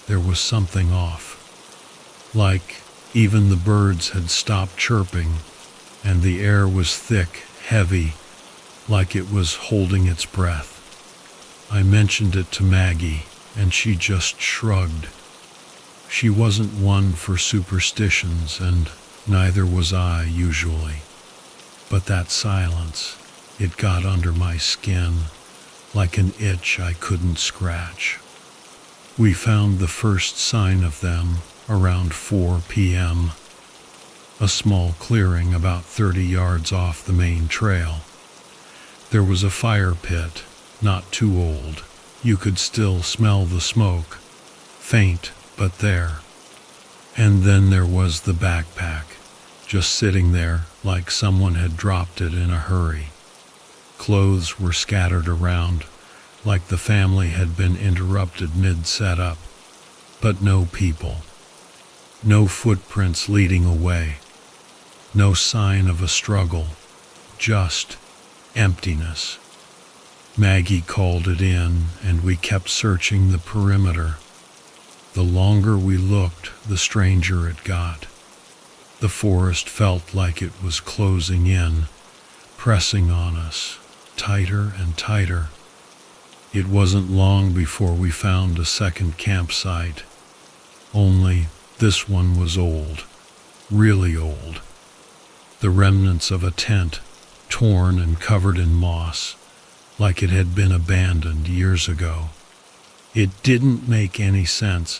There was something off. Like, even the birds had stopped chirping, and the air was thick, heavy, like it was holding its breath. I mentioned it to Maggie, and she just shrugged. She wasn't one for superstitions, and neither was I usually. But that silence, it got under my skin, like an itch I couldn't scratch. We found the first sign of them around 4 p.m., a small clearing about 30 yards off the main trail. There was a fire pit, not too old, You could still smell the smoke, faint but there. And then there was the backpack, just sitting there like someone had dropped it in a hurry. Clothes were scattered around, like the family had been interrupted mid-setup, but no people. No footprints leading away. No sign of a struggle, just emptiness. Maggie called it in, and we kept searching the perimeter. The longer we looked, the stranger it got. The forest felt like it was closing in, pressing on us, tighter and tighter. It wasn't long before we found a second campsite. Only this one was old, really old. The remnants of a tent, torn and covered in moss, like it had been abandoned years ago. It didn't make any sense.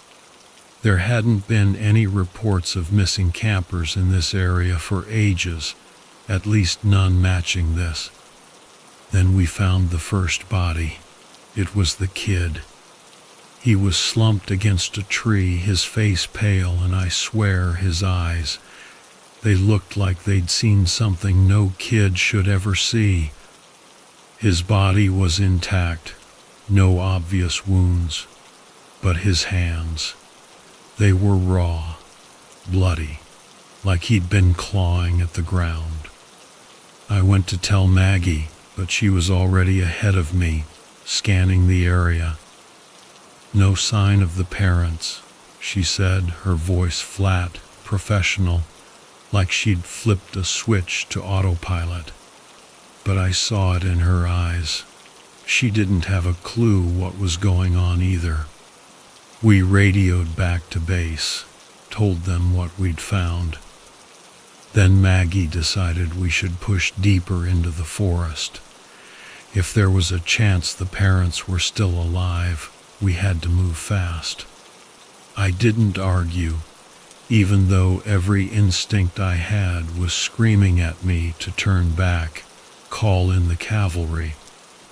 There hadn't been any reports of missing campers in this area for ages, at least none matching this. Then we found the first body. It was the kid. He was slumped against a tree, his face pale, and I swear his eyes. They looked like they'd seen something no kid should ever see. His body was intact, no obvious wounds, but his hands, they were raw, bloody, like he'd been clawing at the ground. I went to tell Maggie, but she was already ahead of me, scanning the area. No sign of the parents, she said, her voice flat, professional, like she'd flipped a switch to autopilot. But I saw it in her eyes. She didn't have a clue what was going on either. We radioed back to base, told them what we'd found. Then Maggie decided we should push deeper into the forest. If there was a chance the parents were still alive, we had to move fast. I didn't argue, even though every instinct I had was screaming at me to turn back, call in the cavalry,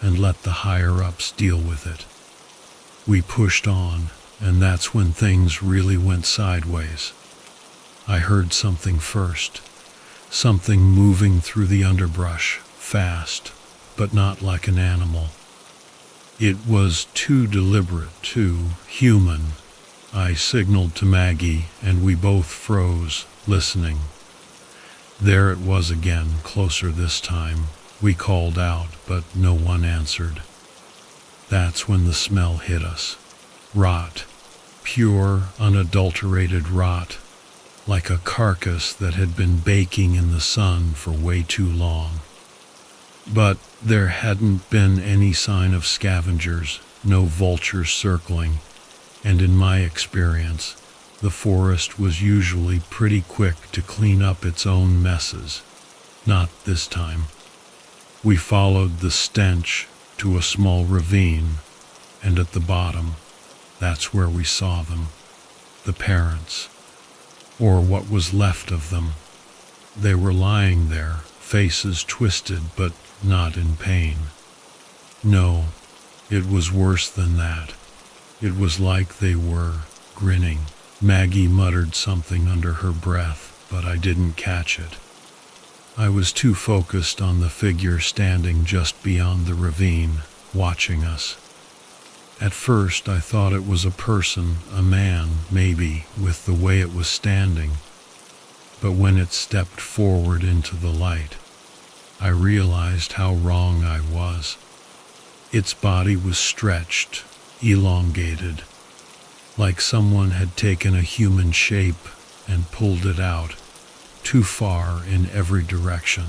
and let the higher-ups deal with it. We pushed on, and that's when things really went sideways. I heard something first, something moving through the underbrush, fast, but not like an animal. It was too deliberate, too human. I signaled to Maggie, and we both froze, listening. There it was again, closer this time. We called out, but no one answered. That's when the smell hit us. Rot. Pure, unadulterated rot. Like a carcass that had been baking in the sun for way too long. But there hadn't been any sign of scavengers, no vultures circling, and in my experience, the forest was usually pretty quick to clean up its own messes. Not this time. We followed the stench to a small ravine, and at the bottom, that's where we saw them, the parents, or what was left of them. They were lying there, faces twisted but not in pain. No, it was worse than that. It was like they were grinning. Maggie muttered something under her breath, but I didn't catch it. I was too focused on the figure standing just beyond the ravine, watching us. At first I thought it was a person, a man, maybe, with the way it was standing. But when it stepped forward into the light, I realized how wrong I was. Its body was stretched, elongated, like someone had taken a human shape and pulled it out, too far in every direction.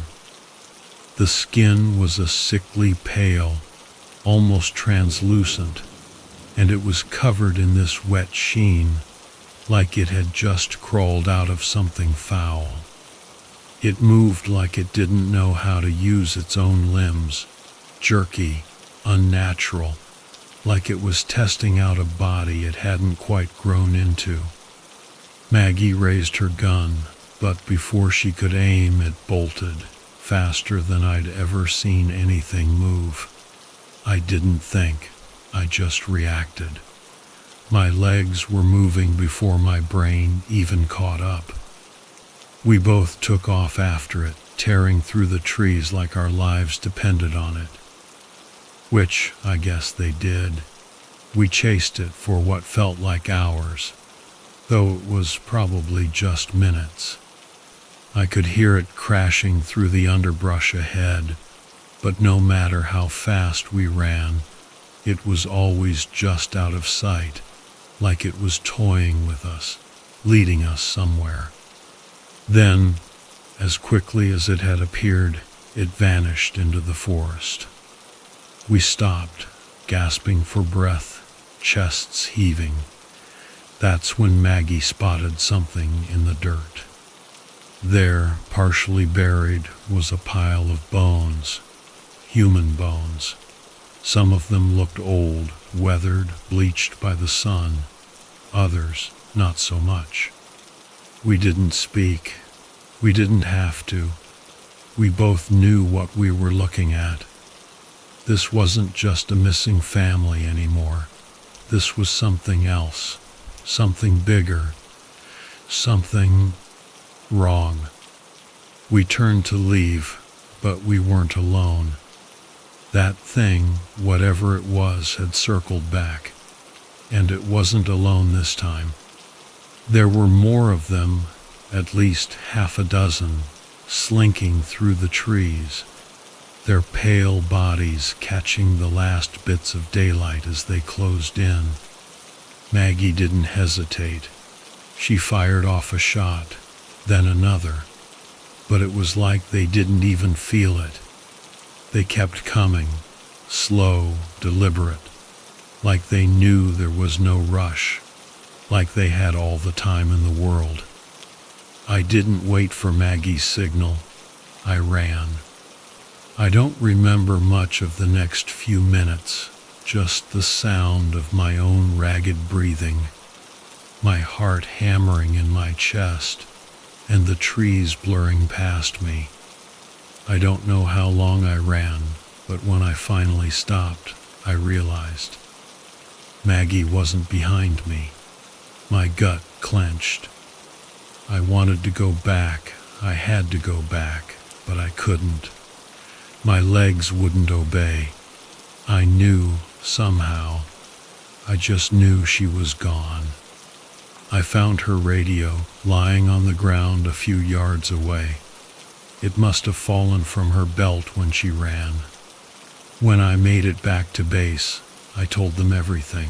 The skin was a sickly pale, almost translucent, and it was covered in this wet sheen, like it had just crawled out of something foul. It moved like it didn't know how to use its own limbs, jerky, unnatural, like it was testing out a body it hadn't quite grown into. Maggie raised her gun, but before she could aim, it bolted, faster than I'd ever seen anything move. I didn't think. I just reacted. My legs were moving before my brain even caught up. We both took off after it, tearing through the trees like our lives depended on it. Which, I guess they did. We chased it for what felt like hours, though it was probably just minutes. I could hear it crashing through the underbrush ahead, but no matter how fast we ran, it was always just out of sight, like it was toying with us, leading us somewhere. Then, as quickly as it had appeared, it vanished into the forest. We stopped, gasping for breath, chests heaving. That's when Maggie spotted something in the dirt. There, partially buried, was a pile of bones, human bones. Some of them looked old, weathered, bleached by the sun. Others, not so much. We didn't speak. We didn't have to. We both knew what we were looking at. This wasn't just a missing family anymore. This was something else, something bigger, something wrong. We turned to leave, but we weren't alone. That thing, whatever it was, had circled back, and it wasn't alone this time. There were more of them, at least half a dozen, slinking through the trees, their pale bodies catching the last bits of daylight as they closed in. Maggie didn't hesitate. She fired off a shot, then another, but it was like they didn't even feel it. They kept coming, slow, deliberate, like they knew there was no rush, like they had all the time in the world. I didn't wait for Maggie's signal. I ran. I don't remember much of the next few minutes, just the sound of my own ragged breathing, my heart hammering in my chest, and the trees blurring past me. I don't know how long I ran, but when I finally stopped, I realized Maggie wasn't behind me. My gut clenched. I wanted to go back. I had to go back, but I couldn't. My legs wouldn't obey. I knew, somehow. I just knew she was gone. I found her radio lying on the ground a few yards away. It must have fallen from her belt when she ran. When I made it back to base, I told them everything.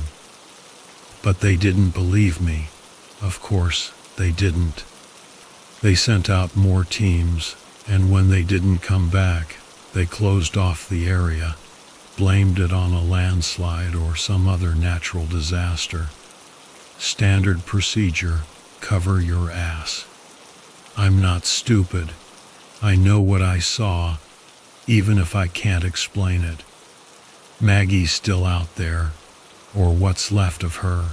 But they didn't believe me. Of course, they didn't. They sent out more teams, and when they didn't come back, they closed off the area, blamed it on a landslide or some other natural disaster. Standard procedure, cover your ass. I'm not stupid. I know what I saw, even if I can't explain it. Maggie's still out there, or what's left of her,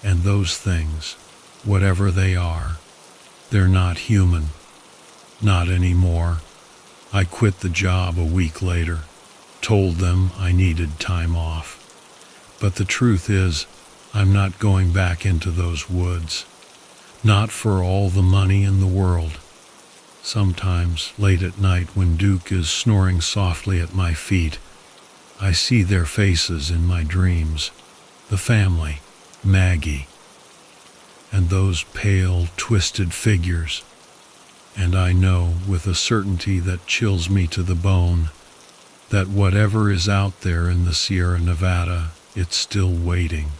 and those things, whatever they are, they're not human. Not anymore. I quit the job a week later, told them I needed time off. But the truth is, I'm not going back into those woods. Not for all the money in the world. Sometimes, late at night when Duke is snoring softly at my feet, I see their faces in my dreams. The family, Maggie, and those pale, twisted figures. And I know, with a certainty that chills me to the bone, that whatever is out there in the Sierra Nevada, it's still waiting,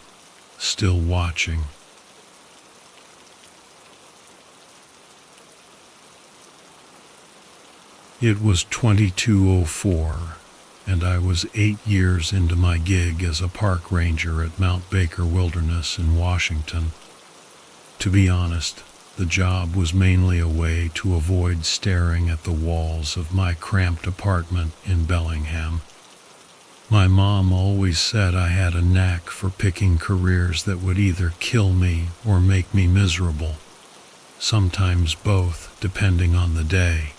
still watching. It was 2204, and I was 8 years into my gig as a park ranger at Mount Baker Wilderness in Washington. To be honest, the job was mainly a way to avoid staring at the walls of my cramped apartment in Bellingham. My mom always said I had a knack for picking careers that would either kill me or make me miserable, sometimes both, depending on the day.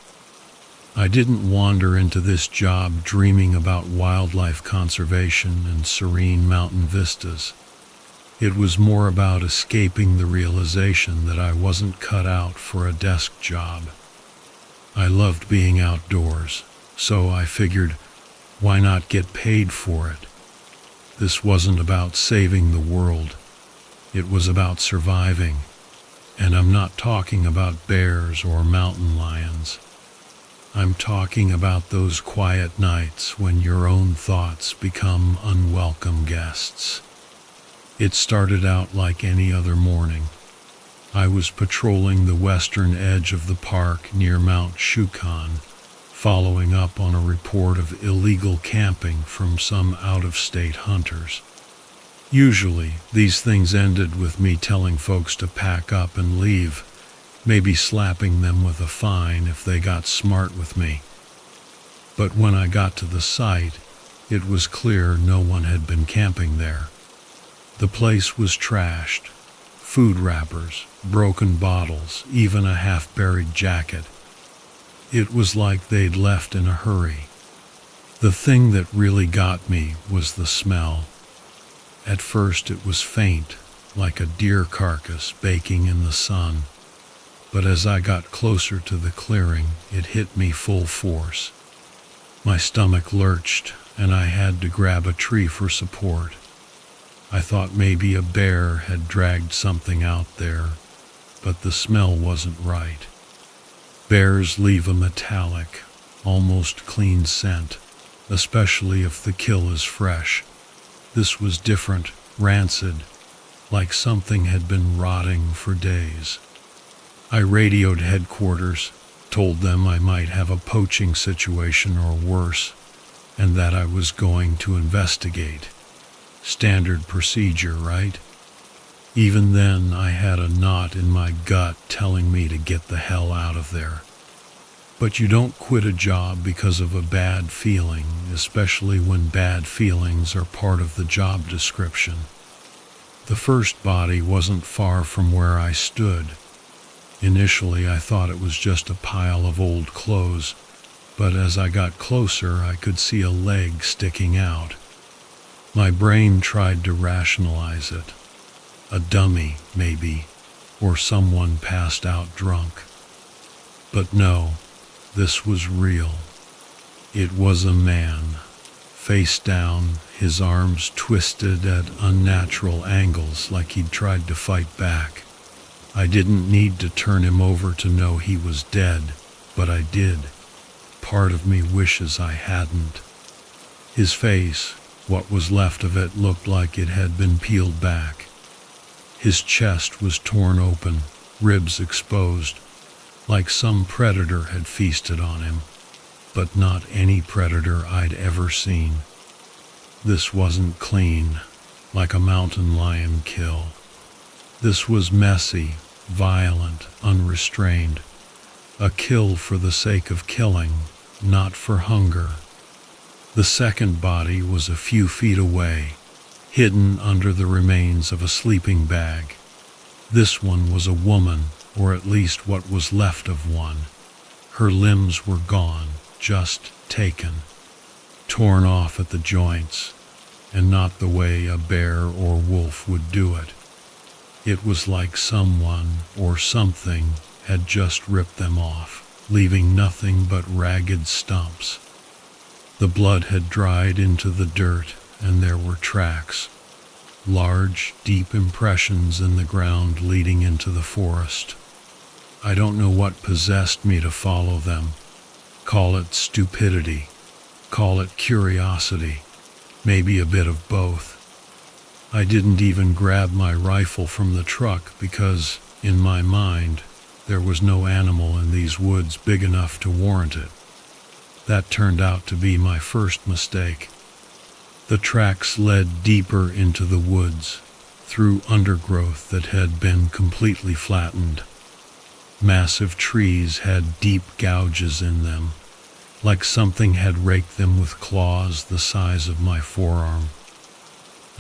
I didn't wander into this job dreaming about wildlife conservation and serene mountain vistas. It was more about escaping the realization that I wasn't cut out for a desk job. I loved being outdoors, so I figured, why not get paid for it? This wasn't about saving the world. It was about surviving. And I'm not talking about bears or mountain lions. I'm talking about those quiet nights when your own thoughts become unwelcome guests. It started out like any other morning. I was patrolling the western edge of the park near Mount Shukan, following up on a report of illegal camping from some out-of-state hunters. Usually, these things ended with me telling folks to pack up and leave, maybe slapping them with a fine if they got smart with me. But when I got to the site, it was clear no one had been camping there. The place was trashed. Food wrappers, broken bottles, even a half-buried jacket. It was like they'd left in a hurry. The thing that really got me was the smell. At first it was faint, like a deer carcass baking in the sun. But as I got closer to the clearing, it hit me full force. My stomach lurched, and I had to grab a tree for support. I thought maybe a bear had dragged something out there, but the smell wasn't right. Bears leave a metallic, almost clean scent, especially if the kill is fresh. This was different, rancid, like something had been rotting for days. I radioed headquarters, told them I might have a poaching situation or worse, and that I was going to investigate. Standard procedure, right? Even then, I had a knot in my gut telling me to get the hell out of there. But you don't quit a job because of a bad feeling, especially when bad feelings are part of the job description. The first body wasn't far from where I stood. Initially, I thought it was just a pile of old clothes, but as I got closer, I could see a leg sticking out. My brain tried to rationalize it. A dummy, maybe, or someone passed out drunk. But no, this was real. It was a man, face down, his arms twisted at unnatural angles like he'd tried to fight back. I didn't need to turn him over to know he was dead, but I did. Part of me wishes I hadn't. His face, what was left of it, looked like it had been peeled back. His chest was torn open, ribs exposed, like some predator had feasted on him, but not any predator I'd ever seen. This wasn't clean, like a mountain lion kill. This was messy, violent, unrestrained. A kill for the sake of killing, not for hunger. The second body was a few feet away, hidden under the remains of a sleeping bag. This one was a woman, or at least what was left of one. Her limbs were gone, just taken, torn off at the joints, and not the way a bear or wolf would do it. It was like someone or something had just ripped them off, leaving nothing but ragged stumps. The blood had dried into the dirt, and there were tracks, large, deep impressions in the ground leading into the forest. I don't know what possessed me to follow them. Call it stupidity, call it curiosity, maybe a bit of both. I didn't even grab my rifle from the truck because, in my mind, there was no animal in these woods big enough to warrant it. That turned out to be my first mistake. The tracks led deeper into the woods, through undergrowth that had been completely flattened. Massive trees had deep gouges in them, like something had raked them with claws the size of my forearm.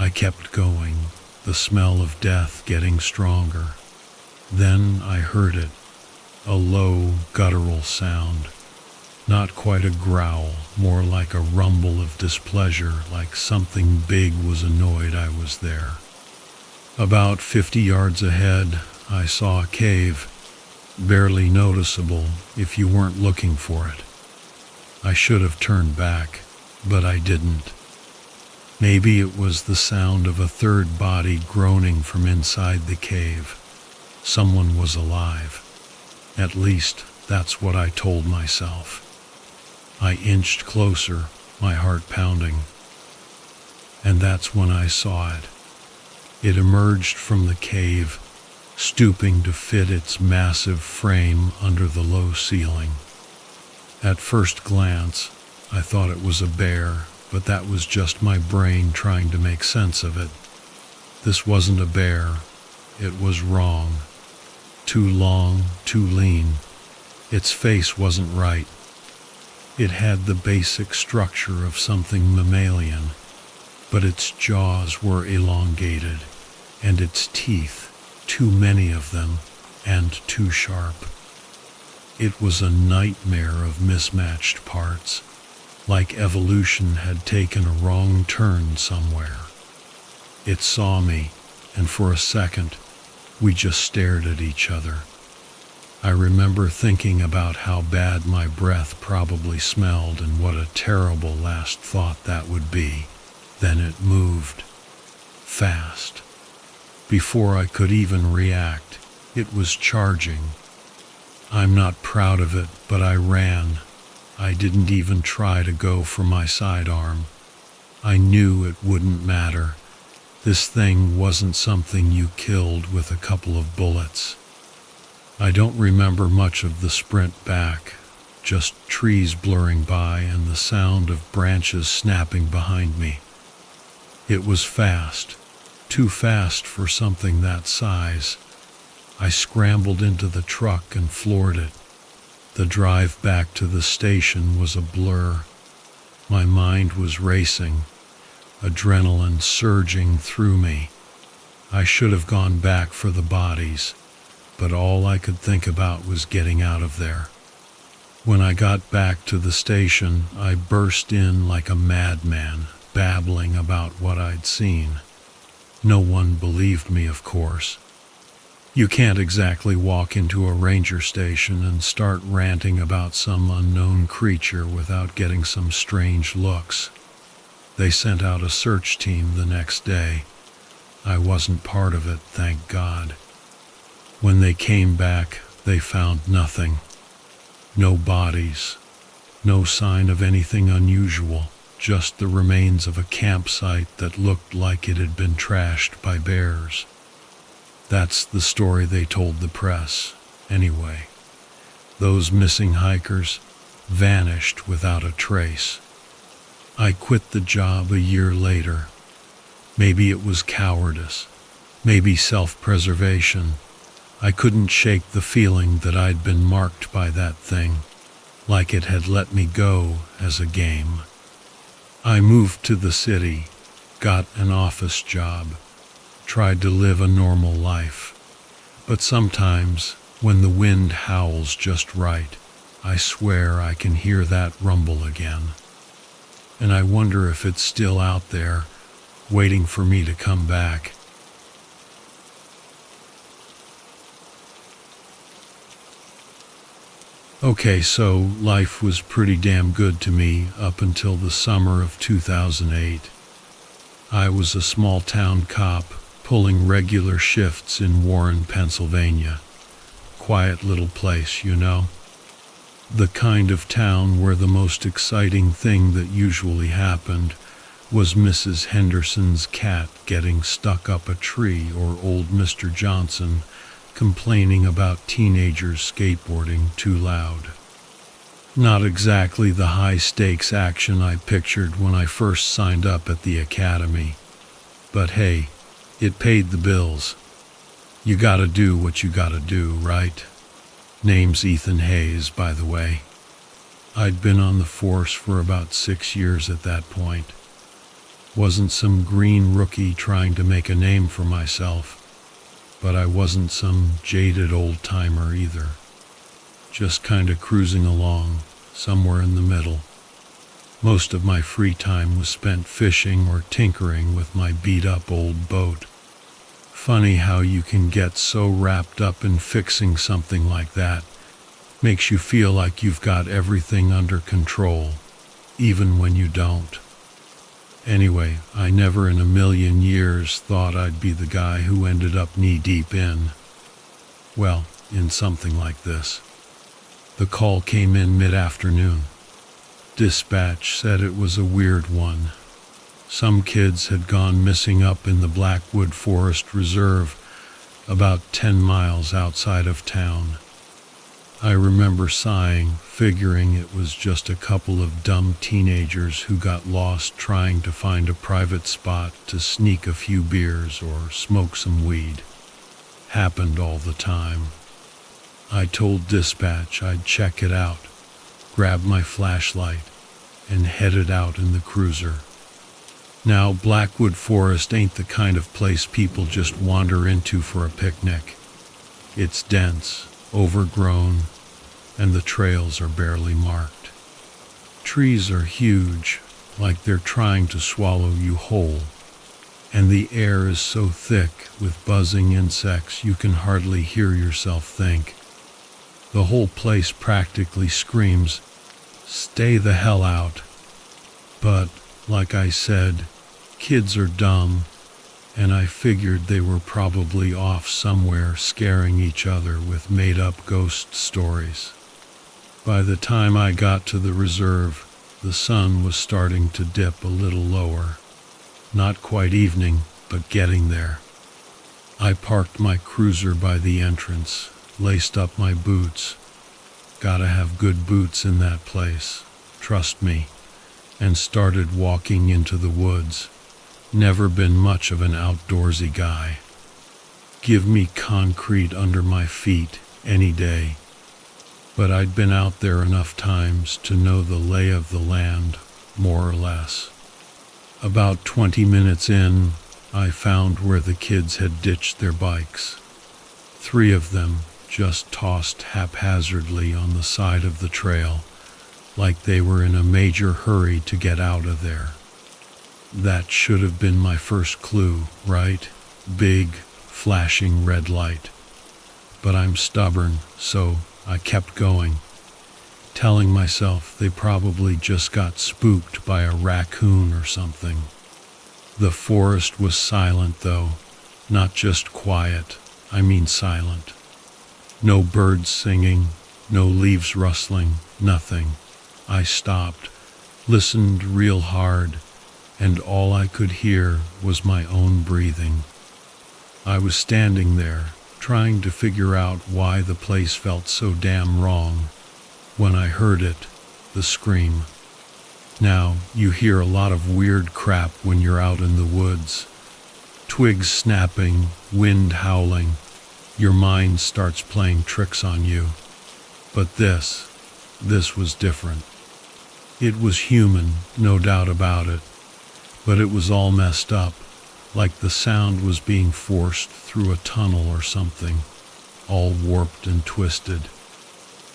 I kept going, the smell of death getting stronger. Then I heard it, a low, guttural sound. Not quite a growl, more like a rumble of displeasure, like something big was annoyed I was there. About 50 yards ahead, I saw a cave, barely noticeable if you weren't looking for it. I should have turned back, but I didn't. Maybe it was the sound of a third body groaning from inside the cave. Someone was alive. At least, that's what I told myself. I inched closer, my heart pounding. And that's when I saw it. It emerged from the cave, stooping to fit its massive frame under the low ceiling. At first glance, I thought it was a bear, but that was just my brain trying to make sense of it. This wasn't a bear. It was wrong. Too long, too lean. Its face wasn't right. It had the basic structure of something mammalian, but its jaws were elongated, and its teeth, too many of them, and too sharp. It was a nightmare of mismatched parts, like evolution had taken a wrong turn somewhere. It saw me, and for a second, we just stared at each other. I remember thinking about how bad my breath probably smelled and what a terrible last thought that would be. Then it moved. Fast. Before I could even react, it was charging. I'm not proud of it, but I ran. I didn't even try to go for my sidearm. I knew it wouldn't matter. This thing wasn't something you killed with a couple of bullets. I don't remember much of the sprint back, just trees blurring by and the sound of branches snapping behind me. It was fast, too fast for something that size. I scrambled into the truck and floored it. The drive back to the station was a blur. My mind was racing, adrenaline surging through me. I should have gone back for the bodies, but all I could think about was getting out of there. When I got back to the station, I burst in like a madman, babbling about what I'd seen. No one believed me, of course. You can't exactly walk into a ranger station and start ranting about some unknown creature without getting some strange looks. They sent out a search team the next day. I wasn't part of it, thank God. When they came back, they found nothing. No bodies, no sign of anything unusual, just the remains of a campsite that looked like it had been trashed by bears. That's the story they told the press, anyway. Those missing hikers vanished without a trace. I quit the job a year later. Maybe it was cowardice, maybe self-preservation. I couldn't shake the feeling that I'd been marked by that thing, like it had let me go as a game. I moved to the city, got an office job, tried to live a normal life. But sometimes, when the wind howls just right, I swear I can hear that rumble again. And I wonder if it's still out there, waiting for me to come back. Okay, so life was pretty damn good to me up until the summer of 2008. I was a small-town cop pulling regular shifts in Warren, Pennsylvania. Quiet little place, you know. The kind of town where the most exciting thing that usually happened was Mrs. Henderson's cat getting stuck up a tree or old Mr. Johnson complaining about teenagers skateboarding too loud. Not exactly the high-stakes action I pictured when I first signed up at the academy. But hey, it paid the bills. You gotta do what you gotta do, right? Name's Ethan Hayes, by the way. I'd been on the force for about 6 years at that point. Wasn't some green rookie trying to make a name for myself. But I wasn't some jaded old-timer either. Just kinda cruising along, somewhere in the middle. Most of my free time was spent fishing or tinkering with my beat-up old boat. Funny how you can get so wrapped up in fixing something like that. Makes you feel like you've got everything under control, even when you don't. Anyway, I never in a million years thought I'd be the guy who ended up knee-deep in something like this. The call came in mid-afternoon. Dispatch said it was a weird one. Some kids had gone missing up in the Blackwood Forest Reserve, about 10 miles outside of town. I remember sighing, figuring it was just a couple of dumb teenagers who got lost trying to find a private spot to sneak a few beers or smoke some weed. Happened all the time. I told dispatch I'd check it out, grabbed my flashlight, and headed out in the cruiser. Now, Blackwood Forest ain't the kind of place people just wander into for a picnic. It's dense, overgrown, and the trails are barely marked. Trees are huge, like they're trying to swallow you whole, and the air is so thick with buzzing insects you can hardly hear yourself think. The whole place practically screams, "Stay the hell out." But, like I said, kids are dumb, and I figured they were probably off somewhere scaring each other with made-up ghost stories. By the time I got to the reserve, the sun was starting to dip a little lower. Not quite evening, but getting there. I parked my cruiser by the entrance, laced up my boots. Gotta have good boots in that place, trust me, and started walking into the woods. Never been much of an outdoorsy guy. Give me concrete under my feet any day. But I'd been out there enough times to know the lay of the land, more or less. About 20 minutes in, I found where the kids had ditched their bikes. 3 of them just tossed haphazardly on the side of the trail, like they were in a major hurry to get out of there. That should have been my first clue, right? Big, flashing red light. But I'm stubborn, so I kept going, telling myself they probably just got spooked by a raccoon or something. The forest was silent, though, not just quiet, I mean silent. No birds singing, no leaves rustling, nothing. I stopped, listened real hard, and all I could hear was my own breathing. I was standing there, trying to figure out why the place felt so damn wrong, when I heard it, the scream. Now, you hear a lot of weird crap when you're out in the woods. Twigs snapping, wind howling. Your mind starts playing tricks on you. But this was different. It was human, no doubt about it, but it was all messed up, like the sound was being forced through a tunnel or something, all warped and twisted.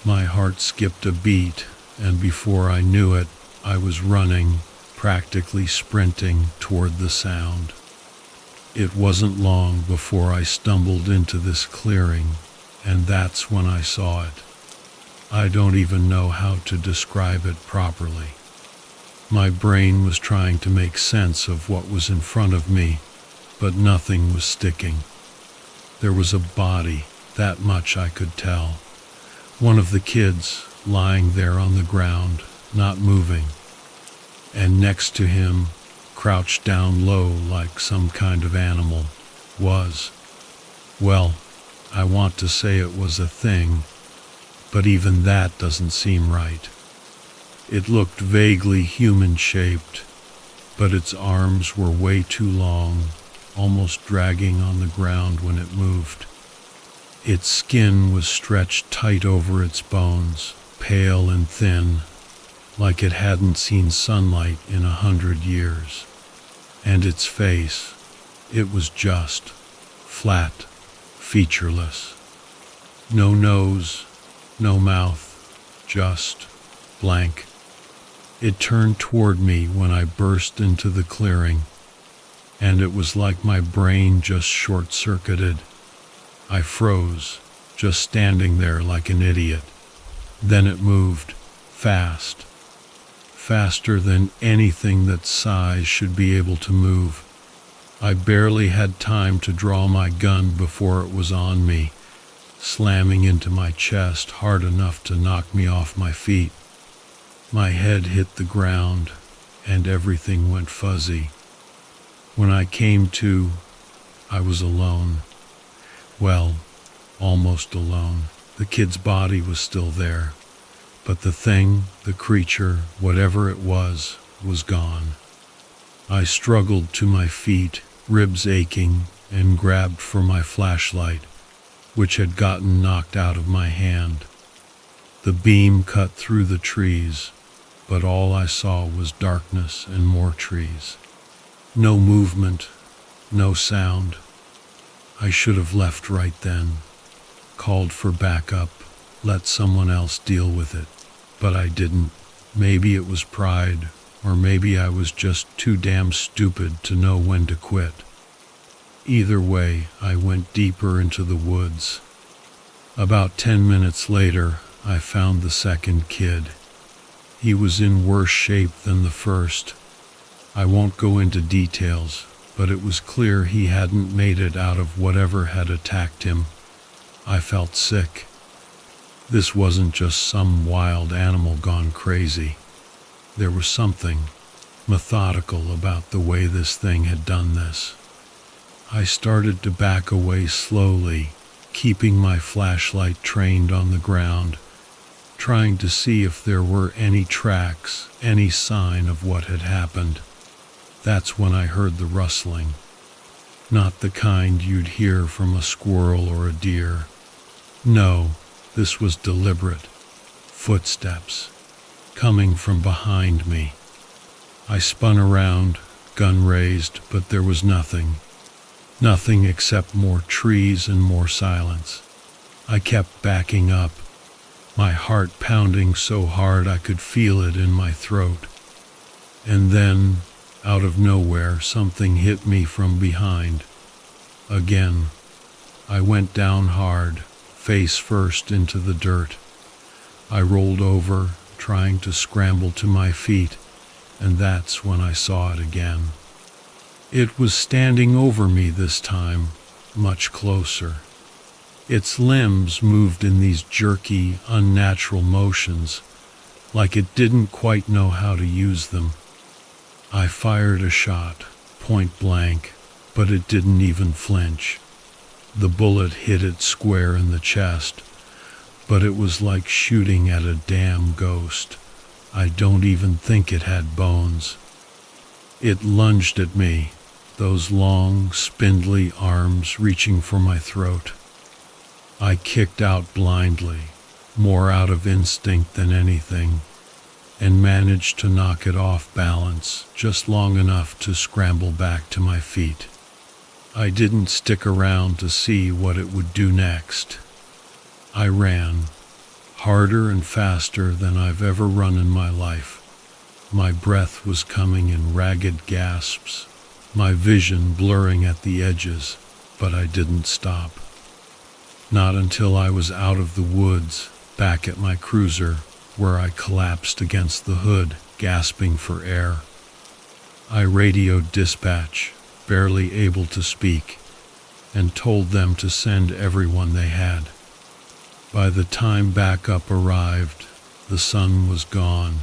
My heart skipped a beat, and before I knew it, I was running, practically sprinting toward the sound. It wasn't long before I stumbled into this clearing, and that's when I saw it. I don't even know how to describe it properly. My brain was trying to make sense of what was in front of me, but nothing was sticking. There was a body, that much I could tell. One of the kids lying there on the ground, not moving. And next to him, crouched down low like some kind of animal, was, well, I want to say it was a thing, but even that doesn't seem right. It looked vaguely human-shaped, but its arms were way too long, almost dragging on the ground when it moved. Its skin was stretched tight over its bones, pale and thin, like it hadn't seen sunlight in 100 years. And its face, it was just flat, featureless. No nose, no mouth, just blank. It turned toward me when I burst into the clearing, and it was like my brain just short-circuited. I froze, just standing there like an idiot. Then it moved, fast, faster than anything that size should be able to move. I barely had time to draw my gun before it was on me, slamming into my chest hard enough to knock me off my feet. My head hit the ground, and everything went fuzzy. When I came to, I was alone. Well, almost alone. The kid's body was still there, but the thing, the creature, whatever it was gone. I struggled to my feet, ribs aching, and grabbed for my flashlight, which had gotten knocked out of my hand. The beam cut through the trees, but all I saw was darkness and more trees. No movement, no sound. I should have left right then, called for backup, let someone else deal with it, but I didn't. Maybe it was pride, or maybe I was just too damn stupid to know when to quit. Either way, I went deeper into the woods. About 10 minutes later, I found the second kid. He was in worse shape than the first. I won't go into details, but it was clear he hadn't made it out of whatever had attacked him. I felt sick. This wasn't just some wild animal gone crazy. There was something methodical about the way this thing had done this. I started to back away slowly, keeping my flashlight trained on the ground, trying to see if there were any tracks, any sign of what had happened. That's when I heard the rustling. Not the kind you'd hear from a squirrel or a deer. No, this was deliberate. Footsteps, coming from behind me. I spun around, gun raised, but there was nothing. Nothing except more trees and more silence. I kept backing up, my heart pounding so hard I could feel it in my throat. And then, out of nowhere, something hit me from behind. Again, I went down hard, face first into the dirt. I rolled over, trying to scramble to my feet, and that's when I saw it again. It was standing over me this time, much closer. Its limbs moved in these jerky, unnatural motions, like it didn't quite know how to use them. I fired a shot, point blank, but it didn't even flinch. The bullet hit it square in the chest, but it was like shooting at a damn ghost. I don't even think it had bones. It lunged at me, those long, spindly arms reaching for my throat. I kicked out blindly, more out of instinct than anything, and managed to knock it off balance just long enough to scramble back to my feet. I didn't stick around to see what it would do next. I ran, harder and faster than I've ever run in my life. My breath was coming in ragged gasps, my vision blurring at the edges, but I didn't stop. Not until I was out of the woods, back at my cruiser, where I collapsed against the hood, gasping for air. I radioed dispatch, barely able to speak, and told them to send everyone they had. By the time backup arrived, the sun was gone.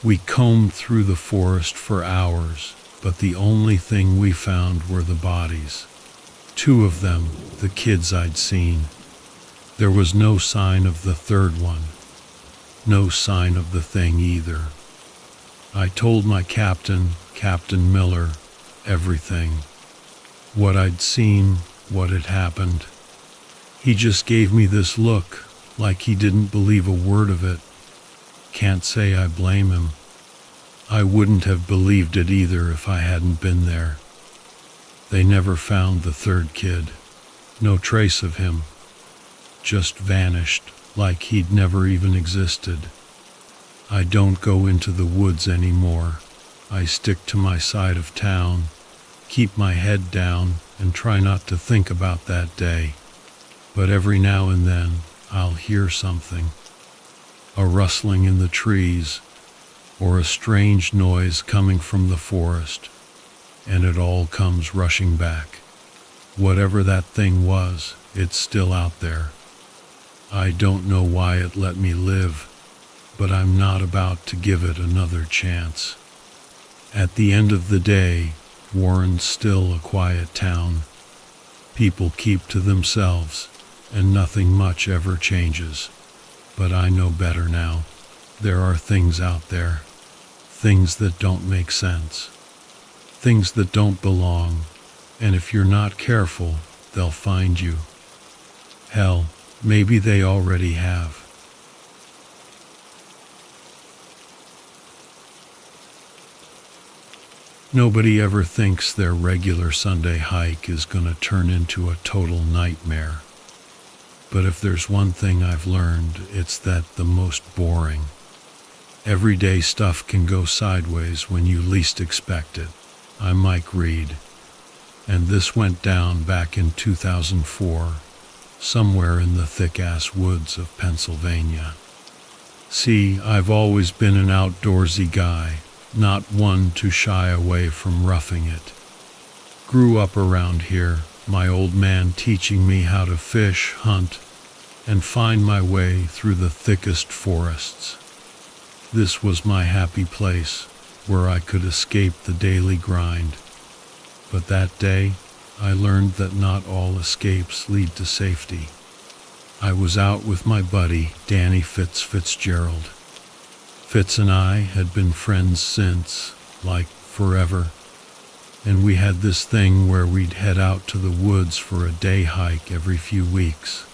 We combed through the forest for hours, but the only thing we found were the bodies. 2 of them, the kids I'd seen. There was no sign of the third one. No sign of the thing either. I told my captain, Captain Miller, everything. What I'd seen, what had happened. He just gave me this look, like he didn't believe a word of it. Can't say I blame him. I wouldn't have believed it either if I hadn't been there. They never found the third kid. No trace of him. Just vanished, like he'd never even existed. I don't go into the woods anymore. I stick to my side of town, keep my head down, and try not to think about that day. But every now and then, I'll hear something. A rustling in the trees, or a strange noise coming from the forest, and it all comes rushing back. Whatever that thing was, it's still out there. I don't know why it let me live, but I'm not about to give it another chance. At the end of the day, Warren's still a quiet town. People keep to themselves, and nothing much ever changes. But I know better now. There are things out there. Things that don't make sense. Things that don't belong. And if you're not careful, they'll find you. Hell, maybe they already have. Nobody ever thinks their regular Sunday hike is gonna turn into a total nightmare. But if there's one thing I've learned, it's that the most boring, everyday stuff can go sideways when you least expect it. I'm Mike Reed, and this went down back in 2004, somewhere in the thick-ass woods of Pennsylvania. See, I've always been an outdoorsy guy, not one to shy away from roughing it. Grew up around here, my old man teaching me how to fish, hunt, and find my way through the thickest forests. This was my happy place, where I could escape the daily grind. But that day, I learned that not all escapes lead to safety. I was out with my buddy, Danny Fitzgerald. Fitz and I had been friends since, like, forever. And we had this thing where we'd head out to the woods for a day hike every few weeks.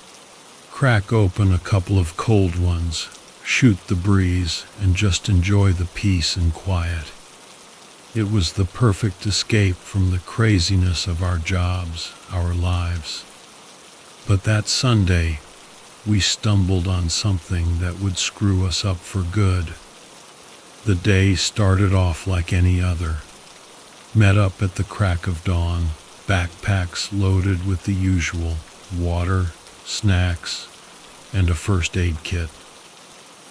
Crack open a couple of cold ones, shoot the breeze, and just enjoy the peace and quiet. It was the perfect escape from the craziness of our jobs, our lives. But that Sunday, we stumbled on something that would screw us up for good. The day started off like any other. Met up at the crack of dawn, backpacks loaded with the usual, water, snacks, and a first aid kit.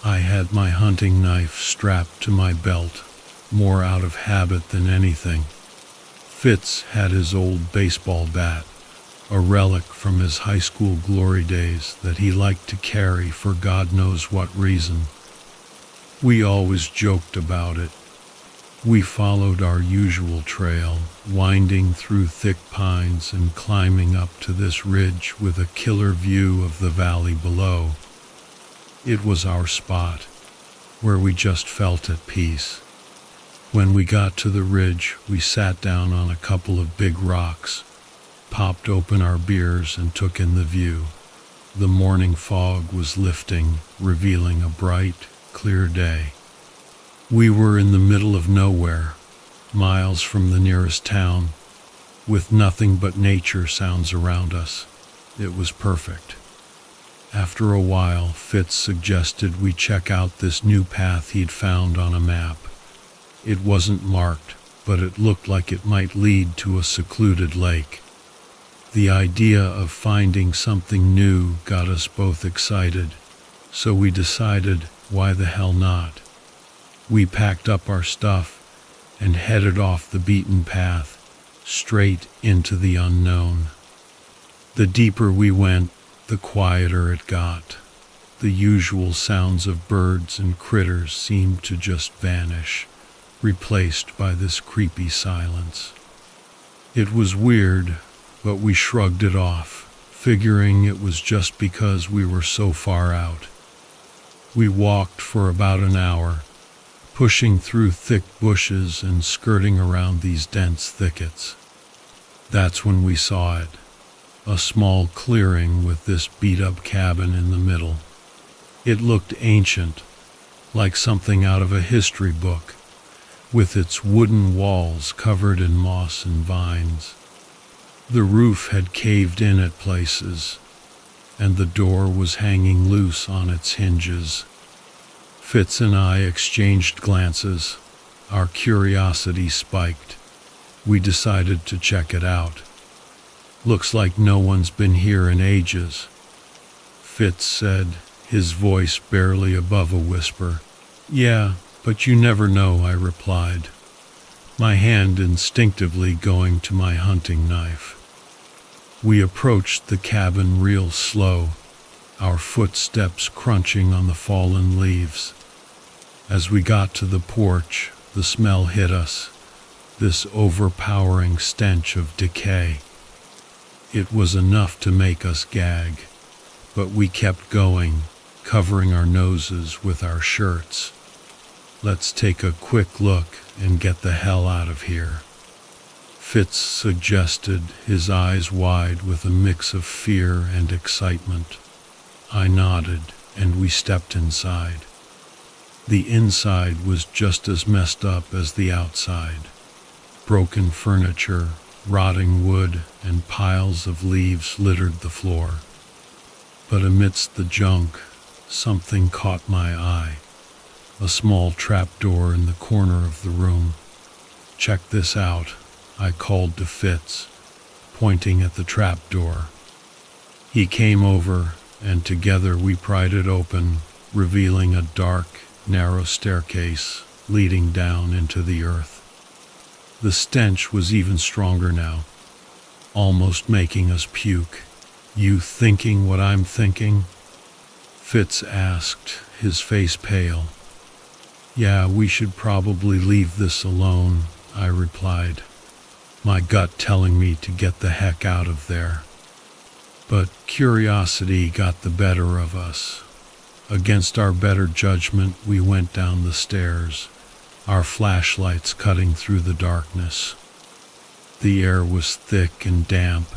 I had my hunting knife strapped to my belt, more out of habit than anything. Fitz had his old baseball bat, a relic from his high school glory days that he liked to carry for God knows what reason. We always joked about it. We followed our usual trail, winding through thick pines and climbing up to this ridge with a killer view of the valley below. It was our spot, where we just felt at peace. When we got to the ridge, we sat down on a couple of big rocks, popped open our beers, and took in the view. The morning fog was lifting, revealing a bright, clear day. We were in the middle of nowhere, miles from the nearest town, with nothing but nature sounds around us. It was perfect. After a while, Fitz suggested we check out this new path he'd found on a map. It wasn't marked, but it looked like it might lead to a secluded lake. The idea of finding something new got us both excited, so we decided, why the hell not? We packed up our stuff and headed off the beaten path, straight into the unknown. The deeper we went, the quieter it got. The usual sounds of birds and critters seemed to just vanish, replaced by this creepy silence. It was weird, but we shrugged it off, figuring it was just because we were so far out. We walked for about an hour, pushing through thick bushes and skirting around these dense thickets. That's when we saw it, a small clearing with this beat-up cabin in the middle. It looked ancient, like something out of a history book, with its wooden walls covered in moss and vines. The roof had caved in at places, and the door was hanging loose on its hinges. Fitz and I exchanged glances. Our curiosity spiked. We decided to check it out. Looks like no one's been here in ages, Fitz said, his voice barely above a whisper. Yeah, but you never know, I replied, my hand instinctively going to my hunting knife. We approached the cabin real slow, our footsteps crunching on the fallen leaves. As we got to the porch, the smell hit us, this overpowering stench of decay. It was enough to make us gag, but we kept going, covering our noses with our shirts. Let's take a quick look and get the hell out of here, Fitz suggested, his eyes wide with a mix of fear and excitement. I nodded, and we stepped inside. The inside was just as messed up as the outside. Broken furniture, rotting wood, and piles of leaves littered the floor. But amidst the junk, something caught my eye. A small trapdoor in the corner of the room. Check this out, I called to Fitz, pointing at the trapdoor. He came over, and together we pried it open, revealing a dark, narrow staircase leading down into the earth. The stench was even stronger now, almost making us puke. You thinking what I'm thinking? Fitz asked, his face pale. Yeah, we should probably leave this alone, I replied, my gut telling me to get the heck out of there. But curiosity got the better of us. Against our better judgment, we went down the stairs, our flashlights cutting through the darkness. The air was thick and damp,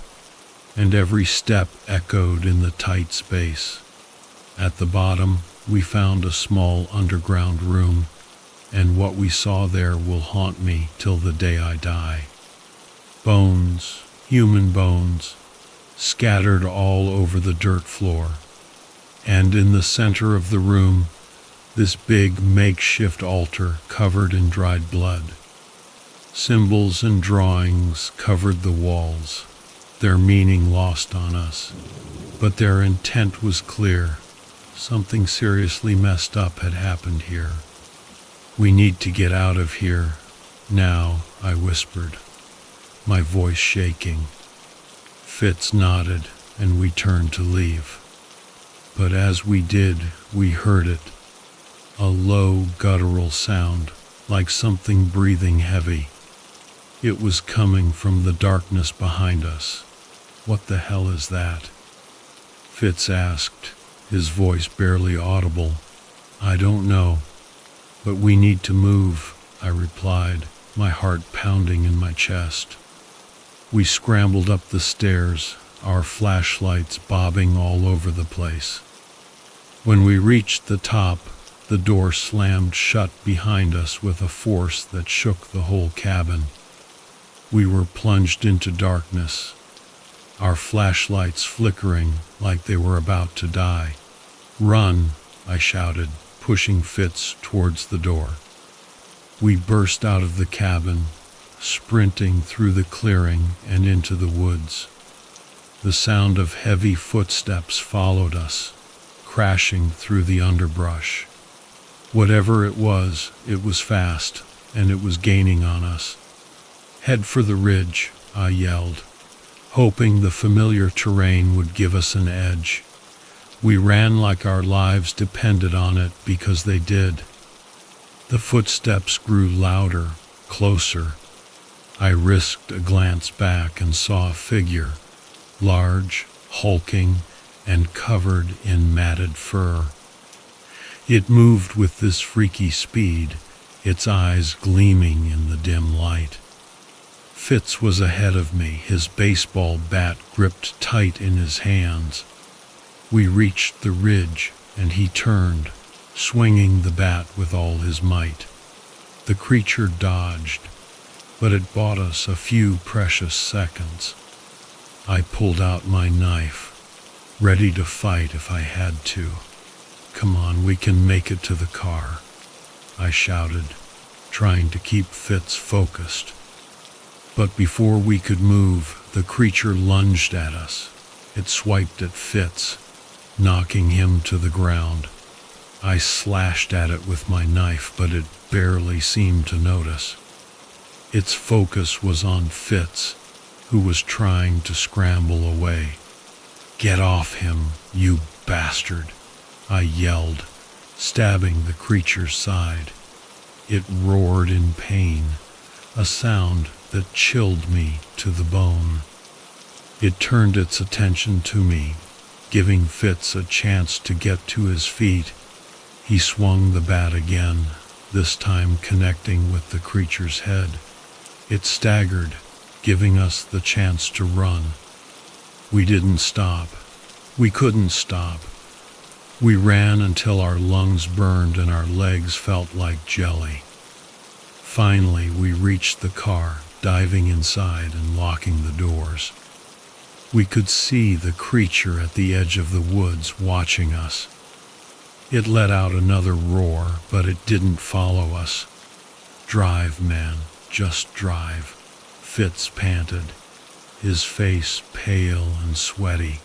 and every step echoed in the tight space. At the bottom, we found a small underground room, and what we saw there will haunt me till the day I die. Bones, human bones, scattered all over the dirt floor. And in the center of the room, this big makeshift altar covered in dried blood. Symbols and drawings covered the walls, their meaning lost on us. But their intent was clear. Something seriously messed up had happened here. We need to get out of here, now, I whispered, my voice shaking. Fitz nodded, and we turned to leave. But as we did, we heard it, a low, guttural sound, like something breathing heavy. It was coming from the darkness behind us. What the hell is that? Fitz asked, his voice barely audible. I don't know, but we need to move, I replied, my heart pounding in my chest. We scrambled up the stairs, our flashlights bobbing all over the place. When we reached the top, the door slammed shut behind us with a force that shook the whole cabin. We were plunged into darkness, our flashlights flickering like they were about to die. Run, I shouted, pushing Fitz towards the door. We burst out of the cabin, sprinting through the clearing and into the woods. The sound of heavy footsteps followed us, crashing through the underbrush. Whatever it was fast, and it was gaining on us. Head for the ridge, I yelled, hoping the familiar terrain would give us an edge. We ran like our lives depended on it because they did. The footsteps grew louder, closer. I risked a glance back and saw a figure, large, hulking, and covered in matted fur. It moved with this freaky speed, its eyes gleaming in the dim light. Fitz was ahead of me, his baseball bat gripped tight in his hands. We reached the ridge, and he turned, swinging the bat with all his might. The creature dodged, but it bought us a few precious seconds. I pulled out my knife, ready to fight if I had to. Come on, we can make it to the car," I shouted, trying to keep Fitz focused. But before we could move, the creature lunged at us. It swiped at Fitz, knocking him to the ground. I slashed at it with my knife, but it barely seemed to notice. Its focus was on Fitz, who was trying to scramble away. "Get off him, you bastard," I yelled, stabbing the creature's side. It roared in pain, a sound that chilled me to the bone. It turned its attention to me, giving Fitz a chance to get to his feet. He swung the bat again, this time connecting with the creature's head. It staggered, giving us the chance to run. We didn't stop. We couldn't stop. We ran until our lungs burned and our legs felt like jelly. Finally, we reached the car, diving inside and locking the doors. We could see the creature at the edge of the woods watching us. It let out another roar, but it didn't follow us. "Drive, man, just drive," Fitz panted, his face pale and sweaty.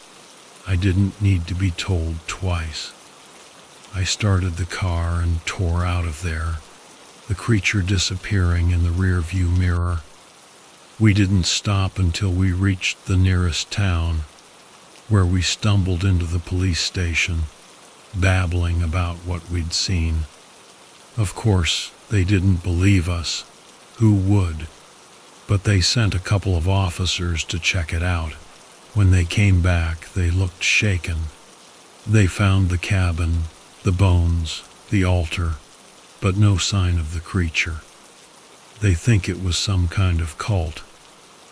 I didn't need to be told twice. I started the car and tore out of there, the creature disappearing in the rearview mirror. We didn't stop until we reached the nearest town, where we stumbled into the police station, babbling about what we'd seen. Of course, they didn't believe us. Who would? But they sent a couple of officers to check it out. When they came back, they looked shaken. They found the cabin, the bones, the altar, but no sign of the creature. "They think it was some kind of cult,"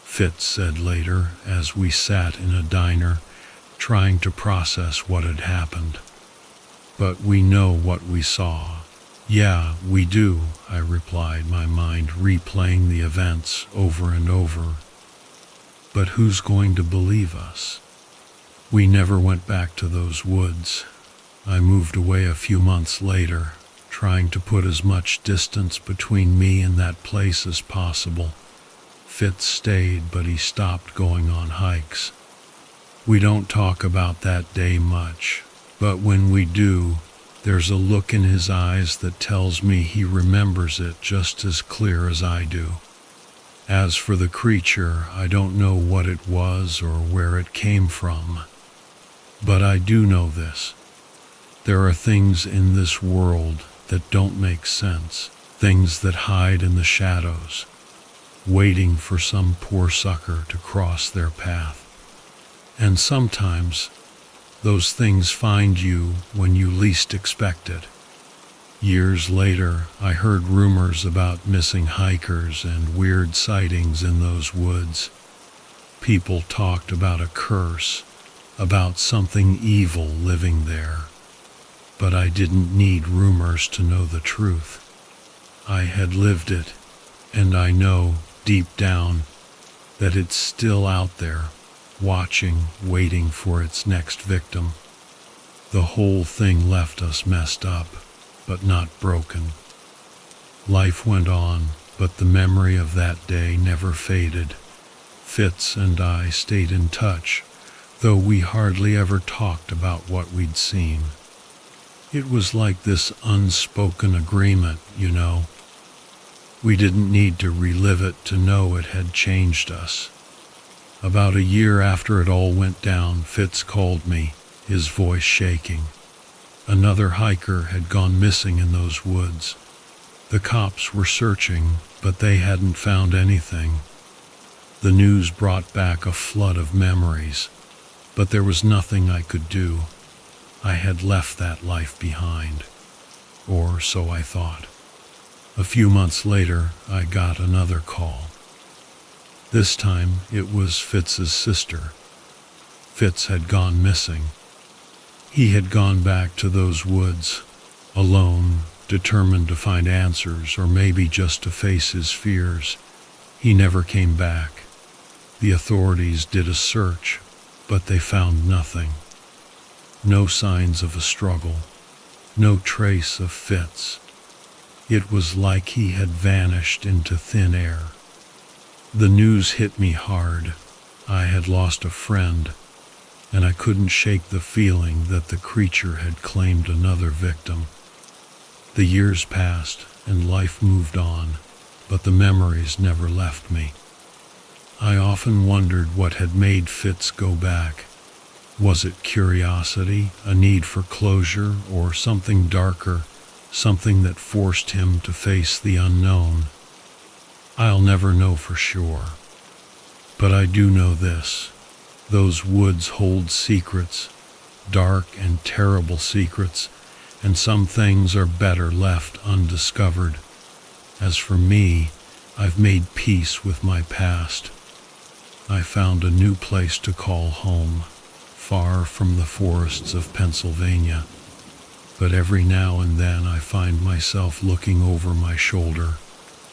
Fitz said later as we sat in a diner trying to process what had happened. "But we know what we saw." "Yeah, we do," I replied, my mind replaying the events over and over. "But who's going to believe us?" We never went back to those woods. I moved away a few months later, trying to put as much distance between me and that place as possible. Fitz stayed, but he stopped going on hikes. We don't talk about that day much, but when we do, there's a look in his eyes that tells me he remembers it just as clear as I do. As for the creature, I don't know what it was or where it came from. But I do know this. There are things in this world that don't make sense, things that hide in the shadows, waiting for some poor sucker to cross their path. And sometimes, those things find you when you least expect it. Years later, I heard rumors about missing hikers and weird sightings in those woods. People talked about a curse, about something evil living there. But I didn't need rumors to know the truth. I had lived it, and I know, deep down, that it's still out there, watching, waiting for its next victim. The whole thing left us messed up, but not broken. Life went on, but the memory of that day never faded. Fitz and I stayed in touch, though we hardly ever talked about what we'd seen. It was like this unspoken agreement, you know. We didn't need to relive it to know it had changed us. About a year after it all went down, Fitz called me, his voice shaking. Another hiker had gone missing in those woods. The cops were searching, but they hadn't found anything. The news brought back a flood of memories, but there was nothing I could do. I had left that life behind, or so I thought. A few months later, I got another call. This time, it was Fitz's sister. Fitz had gone missing. He had gone back to those woods, alone, determined to find answers, or maybe just to face his fears. He never came back. The authorities did a search, but they found nothing. No signs of a struggle, no trace of Fitz. It was like he had vanished into thin air. The news hit me hard. I had lost a friend, and I couldn't shake the feeling that the creature had claimed another victim. The years passed, and life moved on, but the memories never left me. I often wondered what had made Fitz go back. Was it curiosity, a need for closure, or something darker, something that forced him to face the unknown? I'll never know for sure. But I do know this: those woods hold secrets, dark and terrible secrets, and some things are better left undiscovered. As for me, I've made peace with my past. I found a new place to call home, far from the forests of Pennsylvania. But every now and then I find myself looking over my shoulder,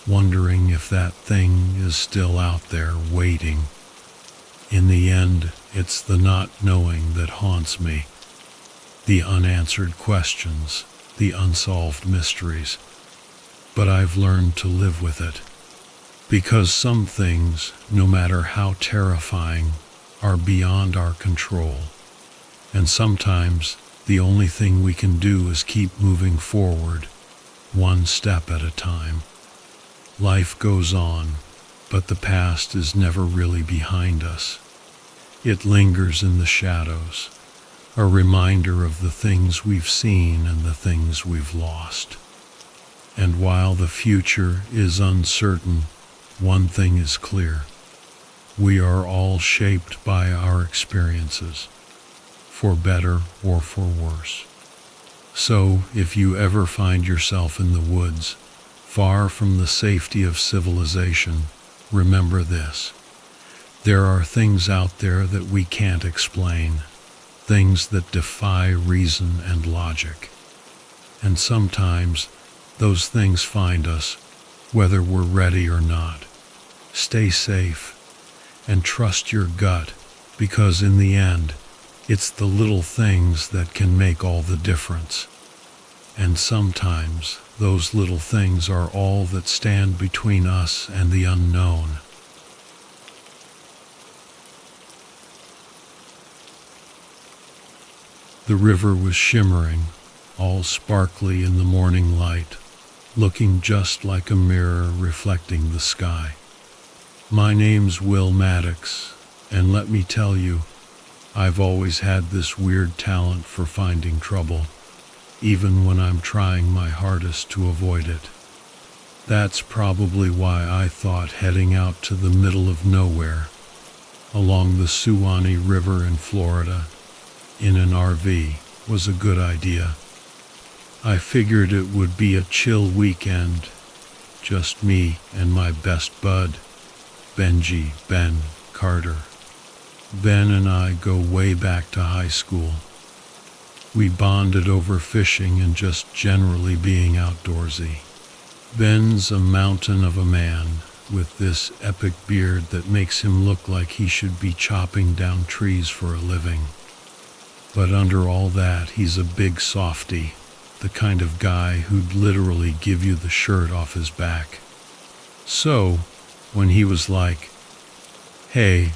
wondering if that thing is still out there waiting. In the end, it's the not knowing that haunts me. The unanswered questions, the unsolved mysteries. But I've learned to live with it. Because some things, no matter how terrifying, are beyond our control. And sometimes the only thing we can do is keep moving forward, one step at a time. Life goes on, but the past is never really behind us. It lingers in the shadows, a reminder of the things we've seen and the things we've lost. And while the future is uncertain, one thing is clear: we are all shaped by our experiences, for better or for worse. So, if you ever find yourself in the woods, far from the safety of civilization, remember this: there are things out there that we can't explain, things that defy reason and logic. And sometimes those things find us, whether we're ready or not. Stay safe and trust your gut, because in the end, it's the little things that can make all the difference. And sometimes those little things are all that stand between us and the unknown. The river was shimmering, all sparkly in the morning light, looking just like a mirror reflecting the sky. My name's Will Maddox, and let me tell you, I've always had this weird talent for finding trouble, even when I'm trying my hardest to avoid it. That's probably why I thought heading out to the middle of nowhere, along the Suwannee River in Florida, in an RV, was a good idea. I figured it would be a chill weekend, just me and my best bud, Ben Carter. Ben and I go way back to high school. We bonded over fishing and just generally being outdoorsy. Ben's a mountain of a man with this epic beard that makes him look like he should be chopping down trees for a living. But under all that, he's a big softy, the kind of guy who'd literally give you the shirt off his back. So, when he was like, "Hey,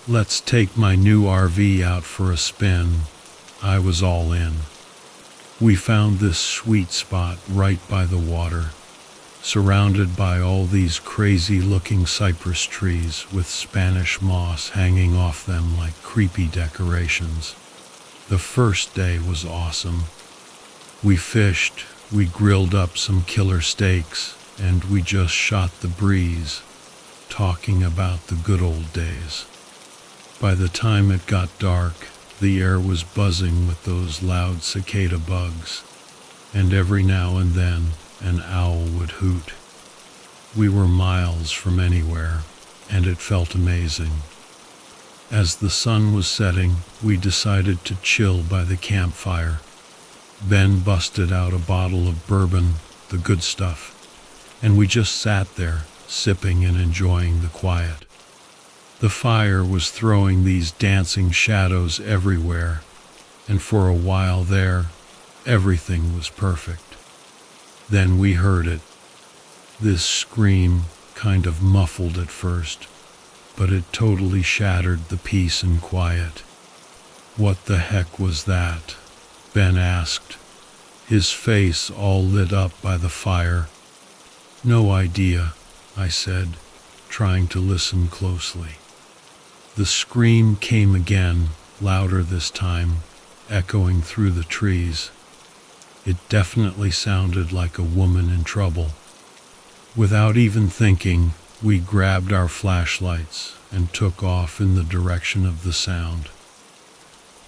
let's take my new RV out for a spin," I was all in. We found this sweet spot right by the water, surrounded by all these crazy-looking cypress trees with Spanish moss hanging off them like creepy decorations. The first day was awesome. We fished, we grilled up some killer steaks, and we just shot the breeze, talking about the good old days. By the time it got dark, the air was buzzing with those loud cicada bugs, and every now and then an owl would hoot. We were miles from anywhere, and it felt amazing. As the sun was setting, we decided to chill by the campfire. Ben busted out a bottle of bourbon, the good stuff, and we just sat there, sipping and enjoying the quiet. The fire was throwing these dancing shadows everywhere, and for a while there, Everything was perfect. Then we heard it. This scream, kind of muffled at first, but it totally shattered the peace and quiet. "What the heck was that?" Ben asked, his face all lit up by the fire. "No idea," I said, trying to listen closely. The scream came again, louder this time, echoing through the trees. It definitely sounded like a woman in trouble. Without even thinking, we grabbed our flashlights and took off in the direction of the sound.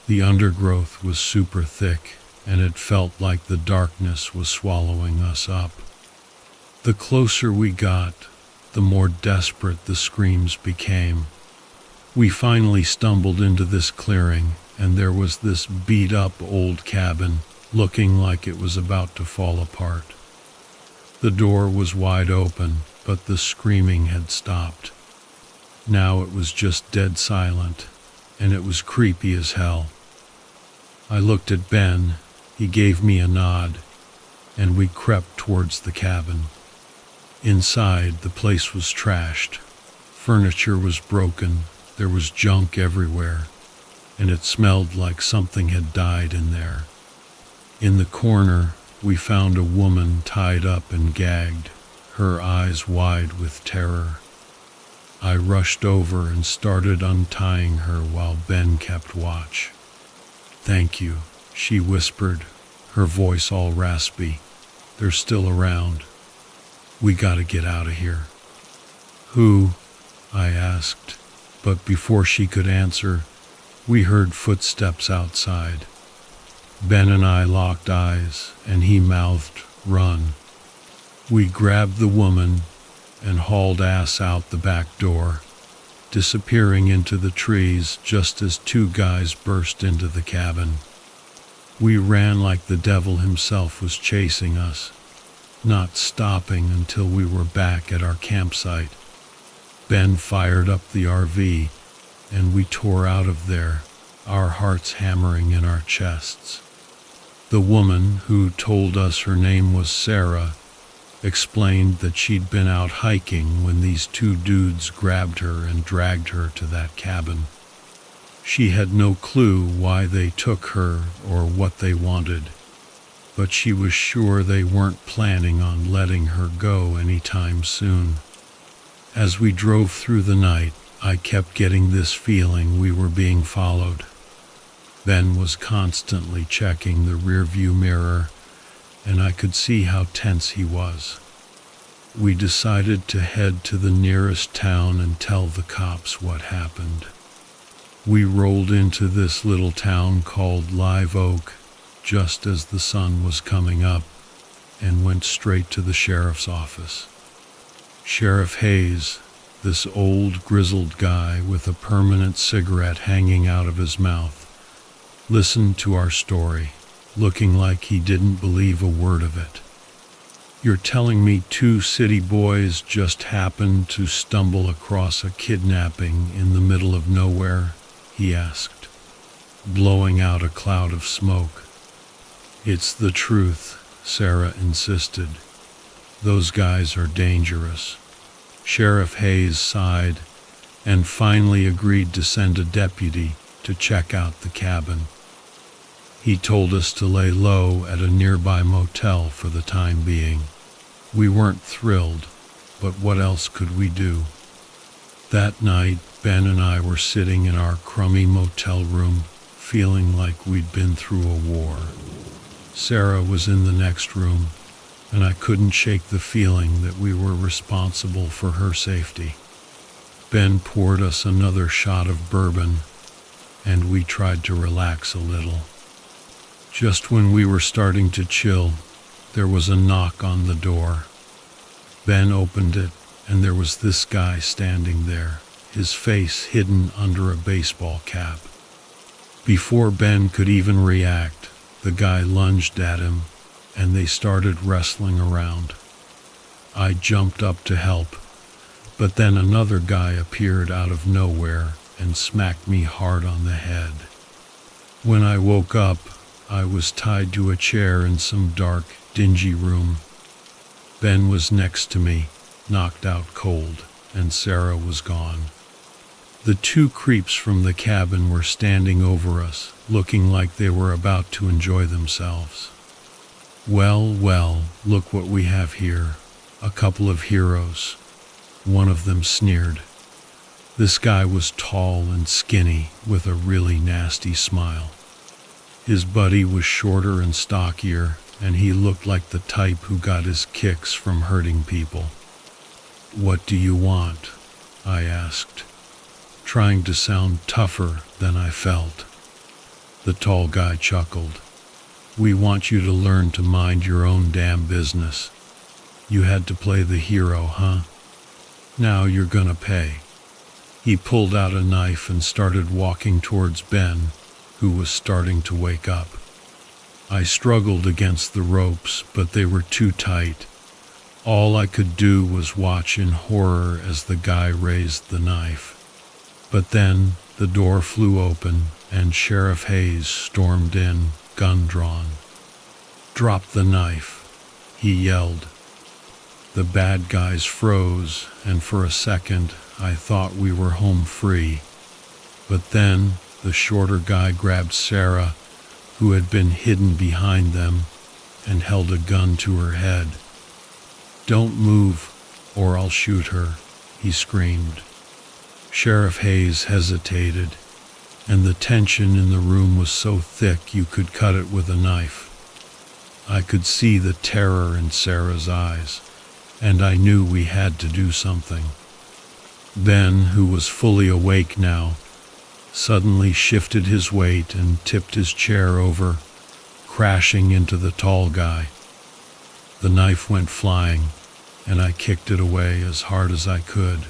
The undergrowth was super thick, and it felt like the darkness was swallowing us up. The closer we got, the more desperate the screams became. We finally stumbled into this clearing, and there was this beat-up old cabin, looking like it was about to fall apart. The door was wide open, but the screaming had stopped. Now it was just dead silent, and it was creepy as hell. I looked at Ben, he gave me a nod, and we crept towards the cabin. Inside, the place was trashed. Furniture was broken, there was junk everywhere, and it smelled like something had died in there. In the corner, we found a woman tied up and gagged, her eyes wide with terror. I rushed over and started untying her while Ben kept watch. "Thank you," she whispered, her voice all raspy. "They're still around. We gotta get out of here." "Who?" I asked, but before she could answer, we heard footsteps outside. Ben and I locked eyes, and he mouthed, "Run." We grabbed the woman and hauled ass out the back door, disappearing into the trees just as two guys burst into the cabin. We ran like the devil himself was chasing us, not stopping until we were back at our campsite. Ben fired up the RV, and we tore out of there, our hearts hammering in our chests. The woman, who told us her name was Sarah, explained that she'd been out hiking when these two dudes grabbed her and dragged her to that cabin. She had no clue why they took her or what they wanted, but she was sure they weren't planning on letting her go anytime soon. As we drove through the night, I kept getting this feeling we were being followed. Ben was constantly checking the rearview mirror, and I could see how tense he was. We decided to head to the nearest town and tell the cops what happened. We rolled into this little town called Live Oak just as the sun was coming up and went straight to the sheriff's office. Sheriff Hayes, this old grizzled guy with a permanent cigarette hanging out of his mouth, listened to our story, looking like he didn't believe a word of it. "You're telling me two city boys just happened to stumble across a kidnapping in the middle of nowhere?" he asked, blowing out a cloud of smoke. "It's the truth," Sarah insisted. "Those guys are dangerous." Sheriff Hayes sighed and finally agreed to send a deputy to check out the cabin. He told us to lay low at a nearby motel for the time being. We weren't thrilled, but what else could we do? That night, Ben and I were sitting in our crummy motel room, feeling like we'd been through a war. Sarah was in the next room, and I couldn't shake the feeling that we were responsible for her safety. Ben poured us another shot of bourbon, and we tried to relax a little. Just when we were starting to chill, there was a knock on the door. Ben opened it, and there was this guy standing there, his face hidden under a baseball cap. Before Ben could even react, the guy lunged at him, and they started wrestling around. I jumped up to help, but then another guy appeared out of nowhere and smacked me hard on the head. When I woke up, I was tied to a chair in some dark, dingy room. Ben was next to me, knocked out cold, and Sarah was gone. The two creeps from the cabin were standing over us, looking like they were about to enjoy themselves. Well, well, look what we have here. A couple of heroes. One of them sneered. This guy was tall and skinny, with a really nasty smile. His buddy was shorter and stockier, and he looked like the type who got his kicks from hurting people. "What do you want?" I asked, trying to sound tougher than I felt. The tall guy chuckled. "We want you to learn to mind your own damn business. You had to play the hero, huh? Now you're gonna pay." He pulled out a knife and started walking towards Ben, who was starting to wake up. I struggled against the ropes, but they were too tight. All I could do was watch in horror as the guy raised the knife. But then the door flew open and Sheriff Hayes stormed in, gun drawn. "Drop the knife," he yelled. The bad guys froze, and for a second I thought we were home free. But then the shorter guy grabbed Sarah, who had been hidden behind them, and held a gun to her head. "Don't move, or I'll shoot her," he screamed. Sheriff Hayes hesitated, and the tension in the room was so thick you could cut it with a knife. I could see the terror in Sarah's eyes, and I knew we had to do something. Ben, who was fully awake now, suddenly shifted his weight and tipped his chair over, crashing into the tall guy. The knife went flying, and I kicked it away as hard as I could.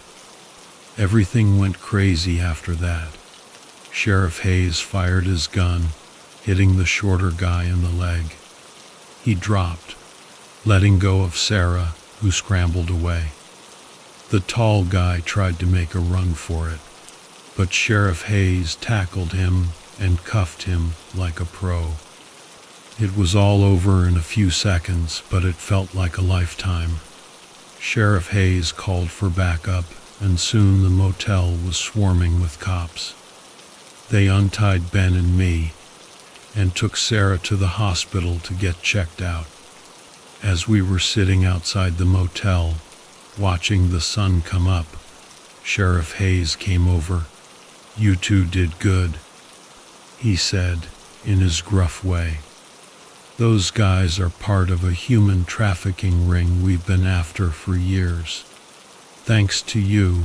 Everything went crazy after that. Sheriff Hayes fired his gun, hitting the shorter guy in the leg. He dropped, letting go of Sarah, who scrambled away. The tall guy tried to make a run for it, but Sheriff Hayes tackled him and cuffed him like a pro. It was all over in a few seconds, but it felt like a lifetime. Sheriff Hayes called for backup, and soon the motel was swarming with cops. They untied Ben and me, and took Sarah to the hospital to get checked out. As we were sitting outside the motel, watching the sun come up, Sheriff Hayes came over. "You two did good," he said in his gruff way. "Those guys are part of a human trafficking ring we've been after for years. Thanks to you,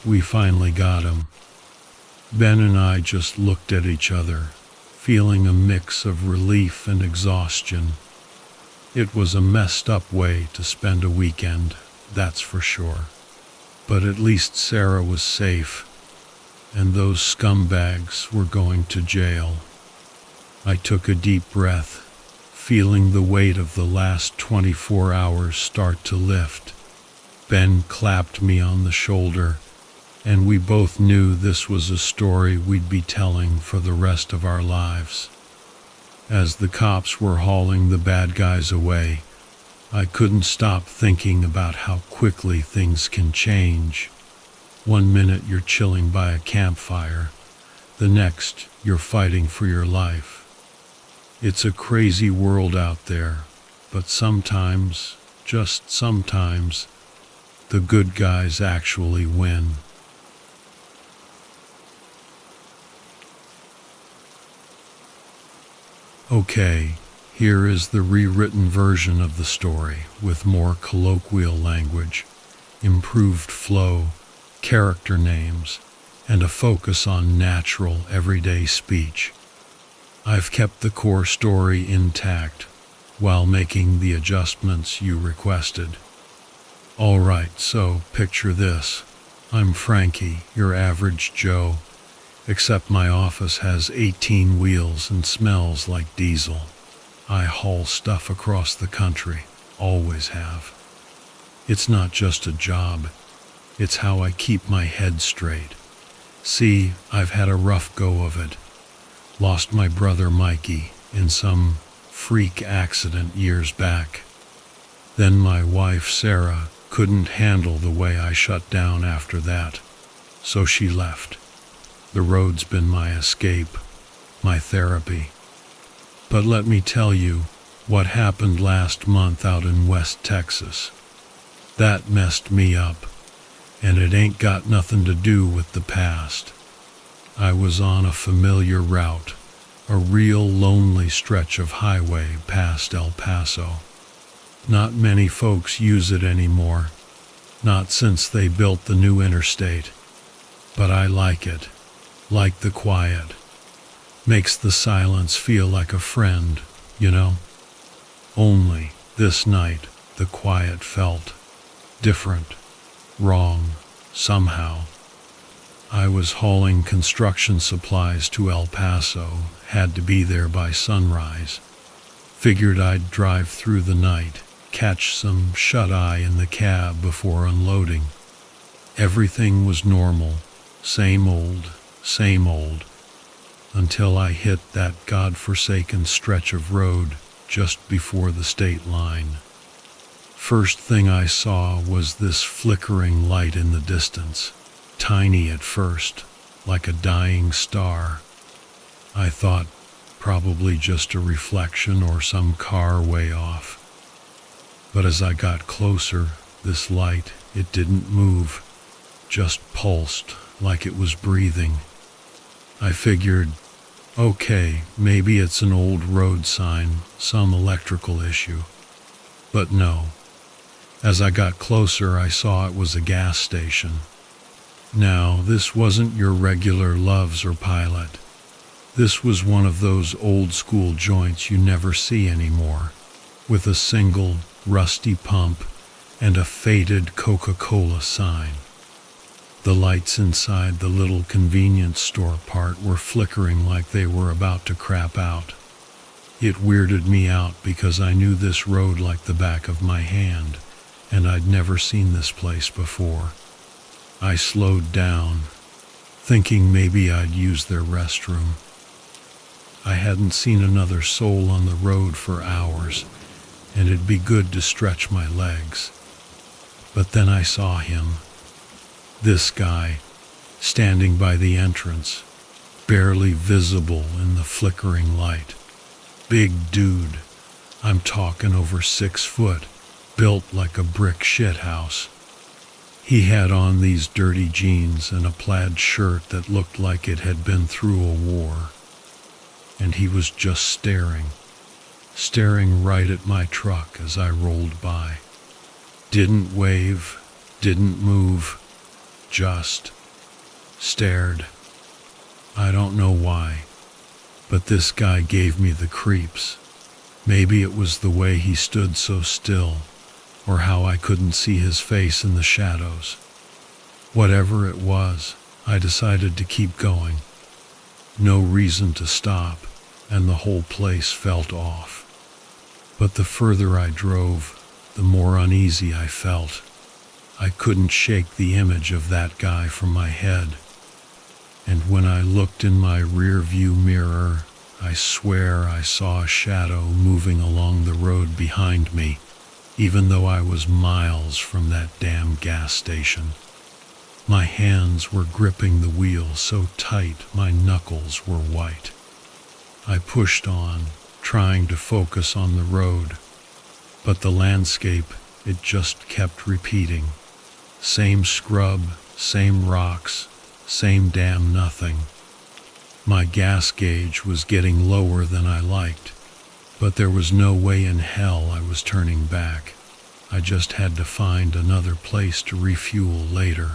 we finally got 'em." Ben and I just looked at each other, feeling a mix of relief and exhaustion. It was a messed up way to spend a weekend, that's for sure. But at least Sarah was safe, and those scumbags were going to jail. I took a deep breath, feeling the weight of the last 24 hours start to lift. Ben clapped me on the shoulder, and we both knew this was a story we'd be telling for the rest of our lives. As the cops were hauling the bad guys away, I couldn't stop thinking about how quickly things can change. One minute you're chilling by a campfire, the next you're fighting for your life. It's a crazy world out there, but sometimes, just sometimes, the good guys actually win. Okay, here is the rewritten version of the story with more colloquial language, improved flow, character names, and a focus on natural, everyday speech. I've kept the core story intact while making the adjustments you requested. All right, so picture this. I'm Frankie, your average Joe, except my office has 18 wheels and smells like diesel. I haul stuff across the country, always have. It's not just a job, it's how I keep my head straight. See, I've had a rough go of it. Lost my brother Mikey, in some freak accident years back. Then my wife, Sarah, couldn't handle the way I shut down after that, so she left. The road's been my escape, my therapy. But let me tell you what happened last month out in West Texas. That messed me up, and it ain't got nothing to do with the past. I was on a familiar route, a real lonely stretch of highway past El Paso. Not many folks use it anymore, not since they built the new interstate. But I like it, like the quiet. Makes the silence feel like a friend, you know? Only this night the quiet felt different, wrong, somehow. I was hauling construction supplies to El Paso, had to be there by sunrise. Figured I'd drive through the night, catch some shut-eye in the cab before unloading. Everything was normal, same old, until I hit that God-forsaken stretch of road just before the state line. First thing I saw was this flickering light in the distance, tiny at first, like a dying star. I thought probably just a reflection or some car way off. But as I got closer, this light, it didn't move, just pulsed like it was breathing. I figured, okay, maybe it's an old road sign, some electrical issue. But no. As I got closer, I saw it was a gas station. Now, this wasn't your regular Loves or Pilot. This was one of those old-school joints you never see anymore, with a single, rusty pump and a faded Coca-Cola sign. The lights inside the little convenience store part were flickering like they were about to crap out. It weirded me out because I knew this road like the back of my hand, and I'd never seen this place before. I slowed down, thinking maybe I'd use their restroom. I hadn't seen another soul on the road for hours, and it'd be good to stretch my legs. But then I saw him. This guy, standing by the entrance, barely visible in the flickering light. Big dude, I'm talking over 6 foot, built like a brick shithouse. He had on these dirty jeans and a plaid shirt that looked like it had been through a war. And he was just staring right at my truck as I rolled by. Didn't wave, didn't move, just stared. I don't know why, but this guy gave me the creeps. Maybe it was the way he stood so still, or how I couldn't see his face in the shadows. Whatever it was, I decided to keep going. No reason to stop, and the whole place felt off. But the further I drove, the more uneasy I felt. I couldn't shake the image of that guy from my head. And when I looked in my rear-view mirror, I swear I saw a shadow moving along the road behind me, even though I was miles from that damn gas station. My hands were gripping the wheel so tight my knuckles were white. I pushed on, trying to focus on the road, but the landscape, it just kept repeating. Same scrub, same rocks, same damn nothing. My gas gauge was getting lower than I liked, but there was no way in hell I was turning back. I just had to find another place to refuel later.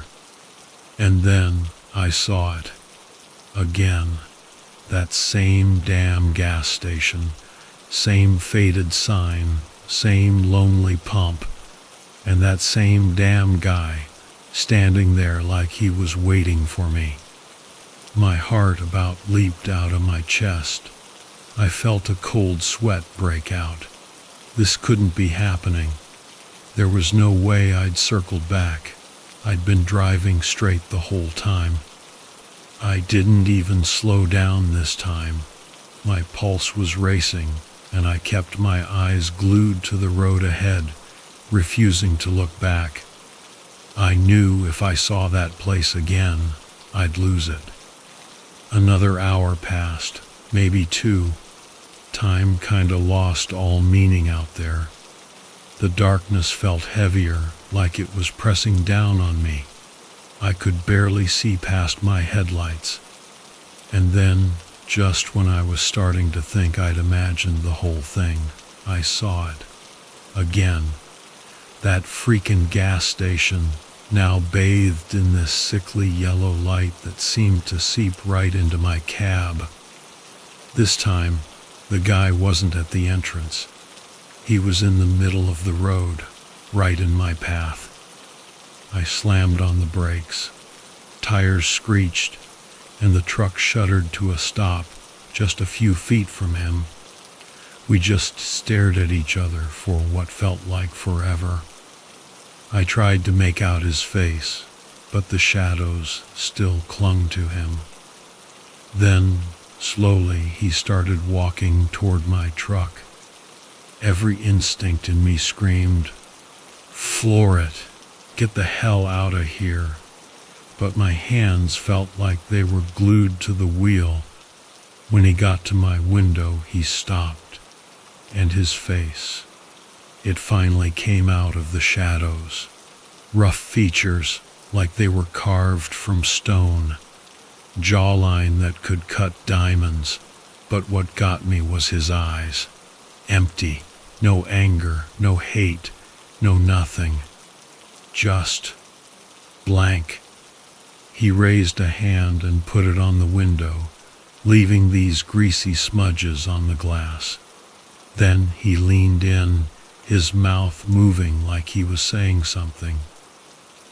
And then I saw it. Again. That same damn gas station, same faded sign, same lonely pump, and that same damn guy standing there like he was waiting for me. My heart about leaped out of my chest. I felt a cold sweat break out. This couldn't be happening. There was no way I'd circled back. I'd been driving straight the whole time. I didn't even slow down this time. My pulse was racing, and I kept my eyes glued to the road ahead, refusing to look back. I knew if I saw that place again, I'd lose it. Another hour passed, maybe two. Time kinda lost all meaning out there. The darkness felt heavier, like it was pressing down on me. I could barely see past my headlights. And then, just when I was starting to think I'd imagined the whole thing, I saw it. Again. That freaking gas station, now bathed in this sickly yellow light that seemed to seep right into my cab. This time, the guy wasn't at the entrance. He was in the middle of the road, right in my path. I slammed on the brakes. Tires screeched, and the truck shuddered to a stop just a few feet from him. We just stared at each other for what felt like forever. I tried to make out his face, but the shadows still clung to him. Then, slowly, he started walking toward my truck. Every instinct in me screamed, "Floor it! Get the hell out of here!" But my hands felt like they were glued to the wheel. When he got to my window, he stopped, and his face, it finally came out of the shadows. Rough features, like they were carved from stone. Jawline that could cut diamonds, but what got me was his eyes. Empty, no anger, no hate, no nothing. Just blank. He raised a hand and put it on the window, leaving these greasy smudges on the glass. Then he leaned in, his mouth moving like he was saying something,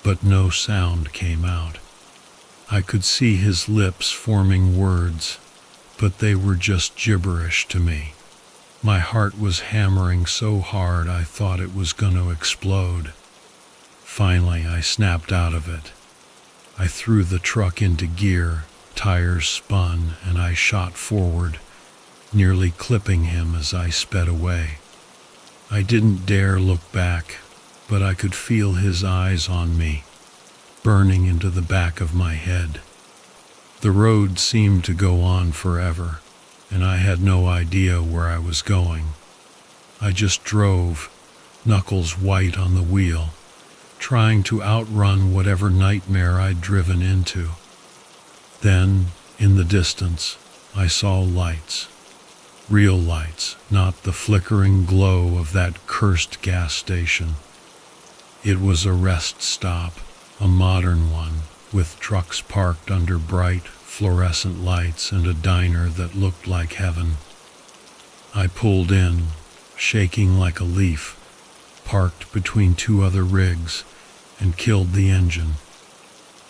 but no sound came out. I could see his lips forming words, but they were just gibberish to me. My heart was hammering so hard I thought it was going to explode. Finally, I snapped out of it. I threw the truck into gear, tires spun, and I shot forward, nearly clipping him as I sped away. I didn't dare look back, but I could feel his eyes on me, burning into the back of my head. The road seemed to go on forever, and I had no idea where I was going. I just drove, knuckles white on the wheel, trying to outrun whatever nightmare I'd driven into. Then, in the distance, I saw lights. Real lights, not the flickering glow of that cursed gas station. It was a rest stop, a modern one, with trucks parked under bright, fluorescent lights and a diner that looked like heaven. I pulled in, shaking like a leaf, parked between two other rigs, and killed the engine.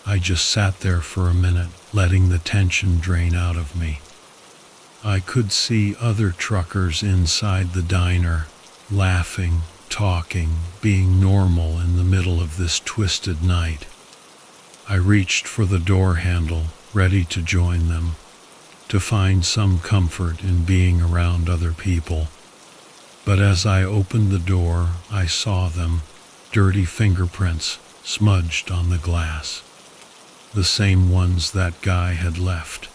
I just sat there for a minute, letting the tension drain out of me. I could see other truckers inside the diner, laughing, talking, being normal in the middle of this twisted night. I reached for the door handle, ready to join them, to find some comfort in being around other people. But as I opened the door, I saw them, dirty fingerprints smudged on the glass. The same ones that guy had left.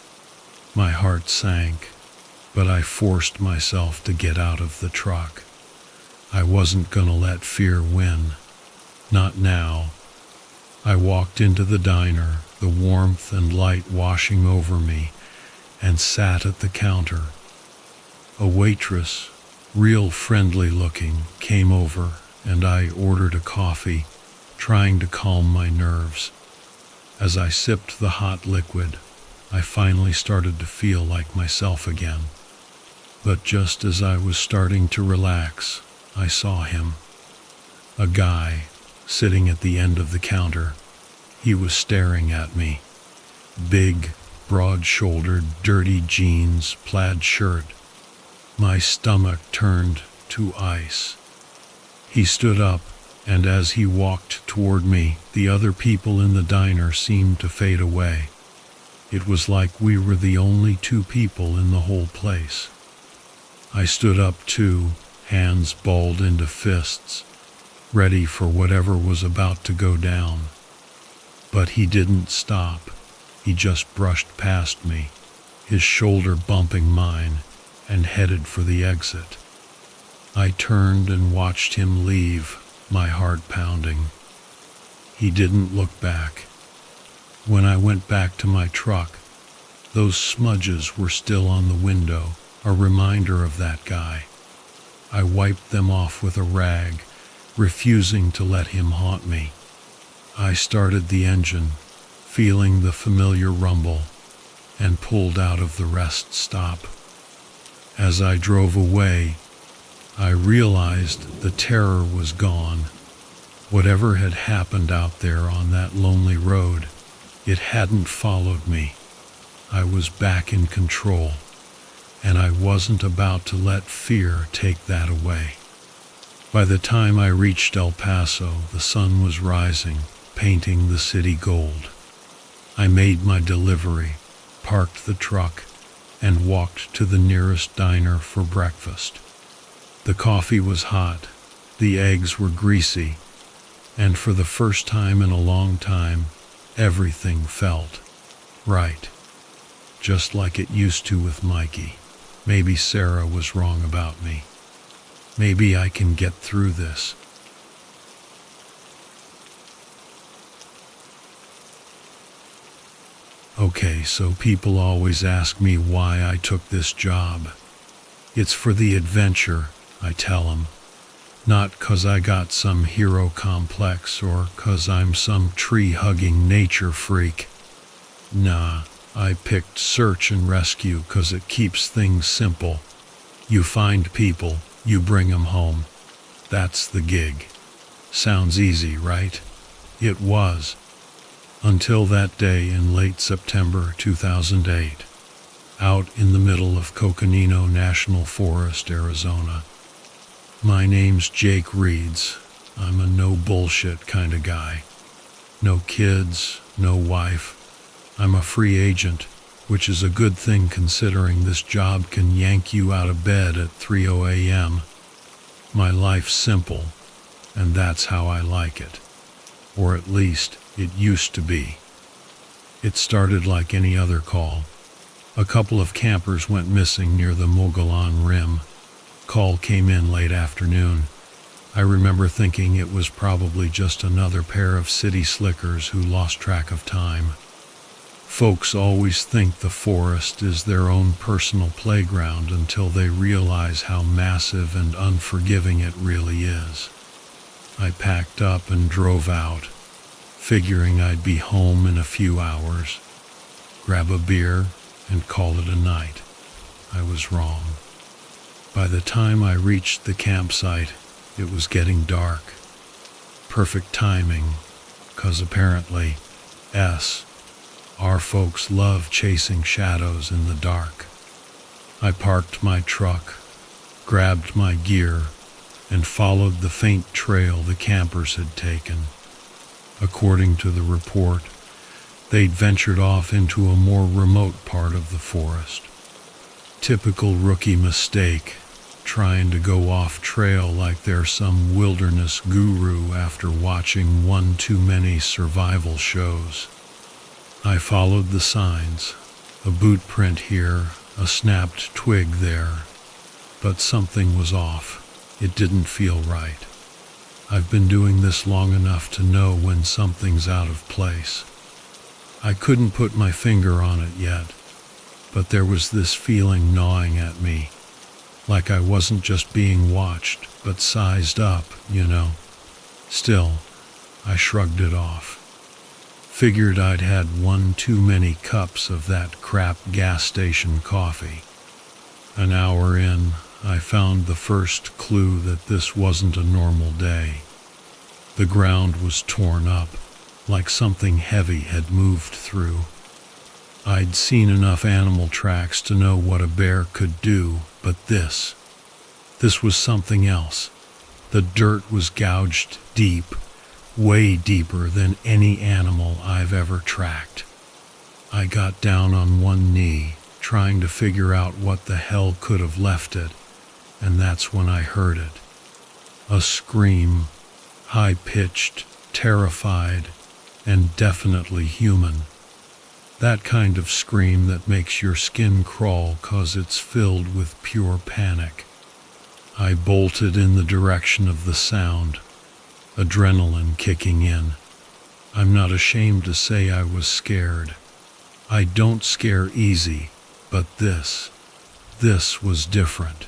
My heart sank, but I forced myself to get out of the truck. I wasn't gonna let fear win. Not now. I walked into the diner, the warmth and light washing over me, and sat at the counter. A waitress, real friendly looking, came over, and I ordered a coffee, trying to calm my nerves. As I sipped the hot liquid, I finally started to feel like myself again. But just as I was starting to relax, I saw him. A guy, sitting at the end of the counter. He was staring at me. Big, broad-shouldered, dirty jeans, plaid shirt. My stomach turned to ice. He stood up, and as he walked toward me, the other people in the diner seemed to fade away. It was like we were the only two people in the whole place. I stood up too, hands balled into fists, ready for whatever was about to go down. But he didn't stop. He just brushed past me, his shoulder bumping mine, and headed for the exit. I turned and watched him leave, my heart pounding. He didn't look back. When I went back to my truck, those smudges were still on the window, a reminder of that guy. I wiped them off with a rag, refusing to let him haunt me. I started the engine, feeling the familiar rumble, and pulled out of the rest stop. As I drove away, I realized the terror was gone. Whatever had happened out there on that lonely road, it hadn't followed me. I was back in control, and I wasn't about to let fear take that away. By the time I reached El Paso, the sun was rising, painting the city gold. I made my delivery, parked the truck, and walked to the nearest diner for breakfast. The coffee was hot, the eggs were greasy, and for the first time in a long time, everything felt right. Just like it used to with Mikey. Maybe Sarah was wrong about me. Maybe I can get through this. Okay, so people always ask me why I took this job. It's for the adventure, I tell them. Not 'cause I got some hero complex or 'cause I'm some tree-hugging nature freak. Nah, I picked search and rescue 'cause it keeps things simple. You find people, you bring 'em home. That's the gig. Sounds easy, right? It was. Until that day in late September 2008, out in the middle of Coconino National Forest, Arizona. My name's Jake Reeds. I'm a no bullshit kind of guy. No kids, no wife. I'm a free agent, which is a good thing considering this job can yank you out of bed at 3:00 a.m. My life's simple, and that's how I like it. Or at least, it used to be. It started like any other call. A couple of campers went missing near the Mogollon Rim. Call came in late afternoon. I remember thinking it was probably just another pair of city slickers who lost track of time. Folks always think the forest is their own personal playground until they realize how massive and unforgiving it really is. I packed up and drove out, figuring I'd be home in a few hours, grab a beer, and call it a night. I was wrong. By the time I reached the campsite, it was getting dark. Perfect timing, 'cause apparently, our folks love chasing shadows in the dark. I parked my truck, grabbed my gear, and followed the faint trail the campers had taken. According to the report, they'd ventured off into a more remote part of the forest. Typical rookie mistake, trying to go off trail like they're some wilderness guru after watching one too many survival shows. I followed the signs, a boot print here, a snapped twig there, but something was off. It didn't feel right. I've been doing this long enough to know when something's out of place. I couldn't put my finger on it yet, but there was this feeling gnawing at me, like I wasn't just being watched, but sized up, you know. Still, I shrugged it off. Figured I'd had one too many cups of that crap gas station coffee. An hour in, I found the first clue that this wasn't a normal day. The ground was torn up, like something heavy had moved through. I'd seen enough animal tracks to know what a bear could do, but this was something else. The dirt was gouged deep, way deeper than any animal I've ever tracked. I got down on one knee, trying to figure out what the hell could have left it, and that's when I heard it. A scream, high-pitched, terrified, and definitely human. That kind of scream that makes your skin crawl 'cause it's filled with pure panic. I bolted in the direction of the sound, adrenaline kicking in. I'm not ashamed to say I was scared. I don't scare easy, but this was different.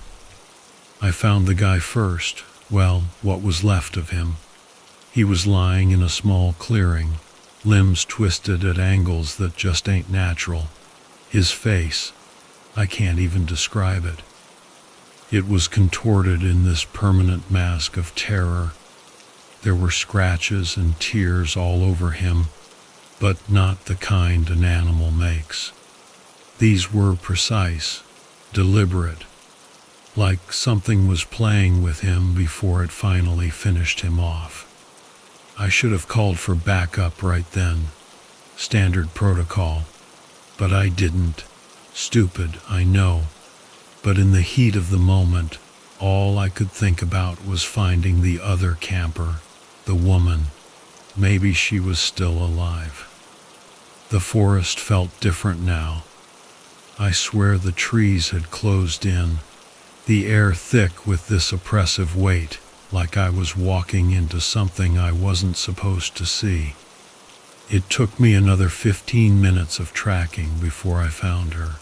I found the guy first, well, what was left of him. He was lying in a small clearing, limbs twisted at angles that just ain't natural. His face, I can't even describe it. It was contorted in this permanent mask of terror. There were scratches and tears all over him, but not the kind an animal makes. These were precise, deliberate, like something was playing with him before it finally finished him off. I should have called for backup right then, standard protocol, but I didn't. Stupid, I know, but in the heat of the moment, all I could think about was finding the other camper, the woman. Maybe she was still alive. The forest felt different now. I swear the trees had closed in, the air thick with this oppressive weight, like I was walking into something I wasn't supposed to see. It took me another 15 minutes of tracking before I found her.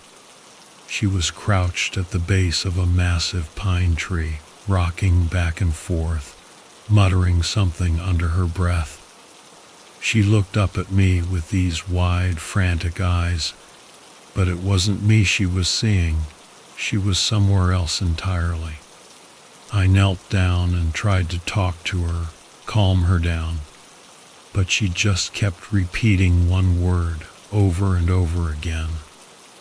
She was crouched at the base of a massive pine tree, rocking back and forth, muttering something under her breath. She looked up at me with these wide, frantic eyes, but it wasn't me she was seeing. She was somewhere else entirely. I knelt down and tried to talk to her, calm her down, but she just kept repeating one word over and over again.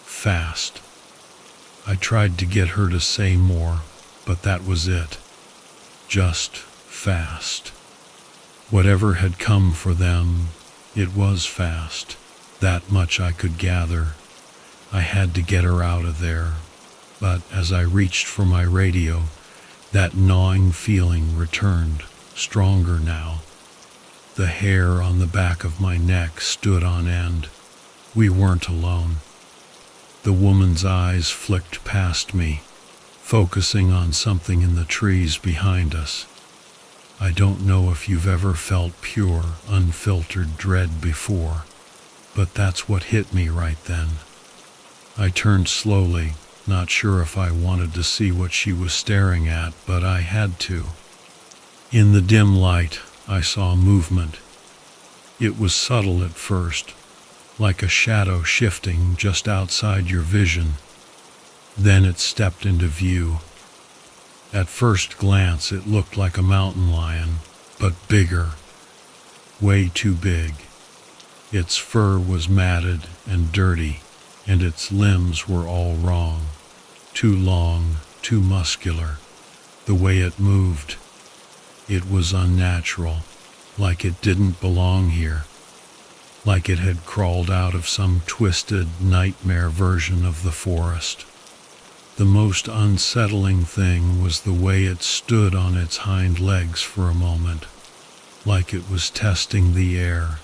Fast. I tried to get her to say more, but that was it. Just fast. Whatever had come for them, it was fast. That much I could gather. I had to get her out of there, but as I reached for my radio, that gnawing feeling returned, stronger now. The hair on the back of my neck stood on end. We weren't alone. The woman's eyes flicked past me, focusing on something in the trees behind us. I don't know if you've ever felt pure, unfiltered dread before, but that's what hit me right then. I turned slowly, not sure if I wanted to see what she was staring at, but I had to. In the dim light, I saw movement. It was subtle at first, like a shadow shifting just outside your vision. Then it stepped into view. At first glance, it looked like a mountain lion, but bigger, way too big. Its fur was matted and dirty, and its limbs were all wrong. Too long, too muscular. The way it moved, it was unnatural, like it didn't belong here, like it had crawled out of some twisted nightmare version of the forest. The most unsettling thing was the way it stood on its hind legs for a moment, like it was testing the air,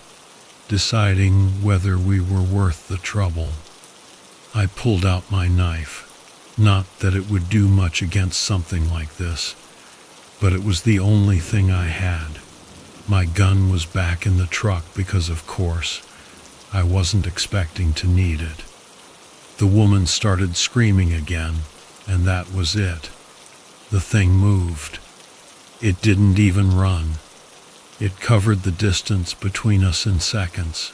deciding whether we were worth the trouble. I pulled out my knife. Not that it would do much against something like this, but it was the only thing I had. My gun was back in the truck because, of course, I wasn't expecting to need it. The woman started screaming again, and that was it. The thing moved. It didn't even run. It covered the distance between us in seconds,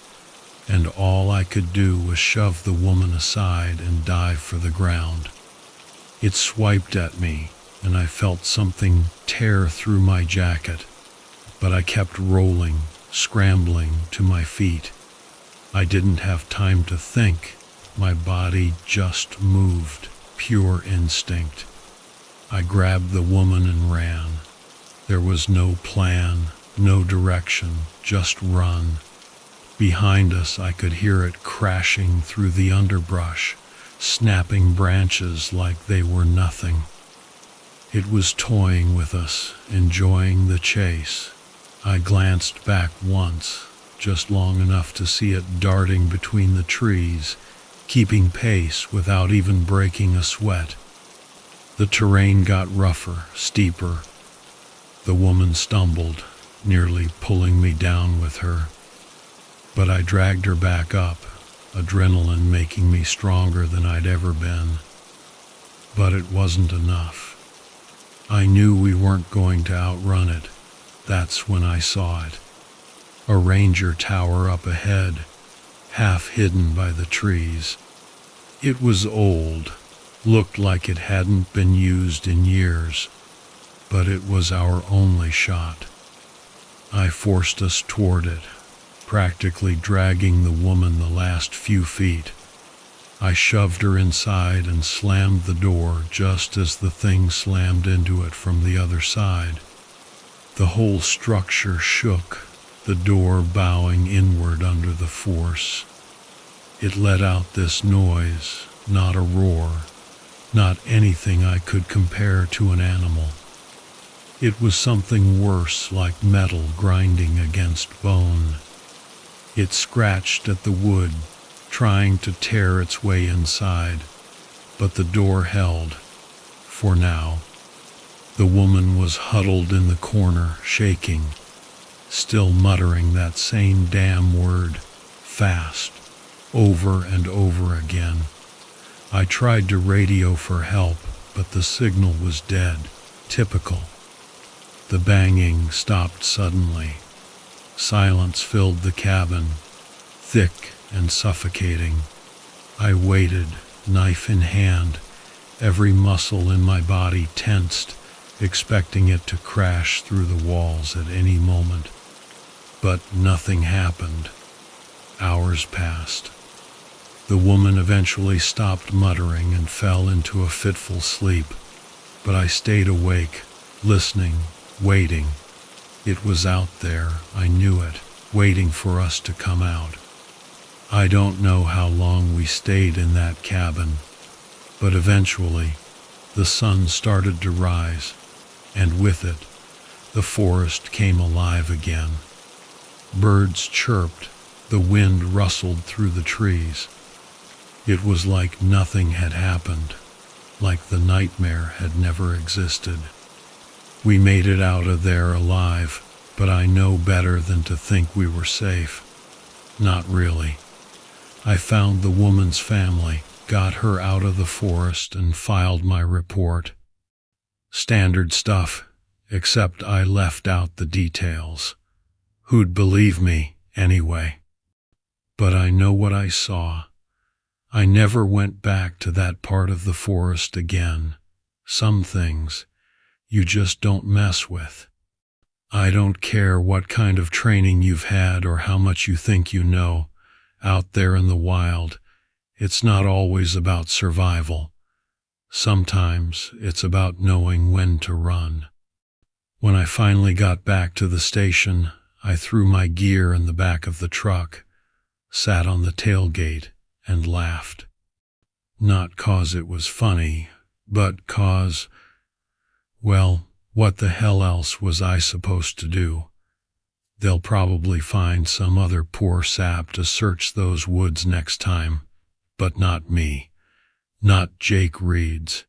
and all I could do was shove the woman aside and dive for the ground. It swiped at me, and I felt something tear through my jacket, but I kept rolling, scrambling to my feet. I didn't have time to think. My body just moved, pure instinct. I grabbed the woman and ran. There was no plan, no direction, just run. Behind us, I could hear it crashing through the underbrush, snapping branches like they were nothing. It was toying with us, enjoying the chase. I glanced back once, just long enough to see it darting between the trees, keeping pace without even breaking a sweat. The terrain got rougher, steeper. The woman stumbled, nearly pulling me down with her. But I dragged her back up, adrenaline making me stronger than I'd ever been. But it wasn't enough. I knew we weren't going to outrun it. That's when I saw it. A ranger tower up ahead, half hidden by the trees. It was old, looked like it hadn't been used in years, but it was our only shot. I forced us toward it, practically dragging the woman the last few feet. I shoved her inside and slammed the door just as the thing slammed into it from the other side. The whole structure shook, the door bowing inward under the force. It let out this noise, not a roar, not anything I could compare to an animal. It was something worse, like metal grinding against bone. It scratched at the wood, trying to tear its way inside, but the door held, for now. The woman was huddled in the corner, shaking, still muttering that same damn word, fast, over and over again. I tried to radio for help, but the signal was dead, typical. The banging stopped suddenly. Silence filled the cabin, thick and suffocating. I waited, knife in hand, every muscle in my body tensed, expecting it to crash through the walls at any moment. But nothing happened. Hours passed. The woman eventually stopped muttering and fell into a fitful sleep, but I stayed awake, listening, waiting. It was out there, I knew it, waiting for us to come out. I don't know how long we stayed in that cabin, but eventually the sun started to rise, and with it, the forest came alive again. Birds chirped, the wind rustled through the trees. It was like nothing had happened, like the nightmare had never existed. We made it out of there alive, but I know better than to think we were safe. Not really. I found the woman's family, got her out of the forest, and filed my report. Standard stuff, except I left out the details. Who'd believe me, anyway? But I know what I saw. I never went back to that part of the forest again. Some things you just don't mess with. I don't care what kind of training you've had or how much you think you know. Out there in the wild, it's not always about survival. Sometimes it's about knowing when to run. When I finally got back to the station, I threw my gear in the back of the truck, sat on the tailgate, and laughed. Not 'cause it was funny, but 'cause, well, what the hell else was I supposed to do? They'll probably find some other poor sap to search those woods next time, but not me, not Jake Reed's.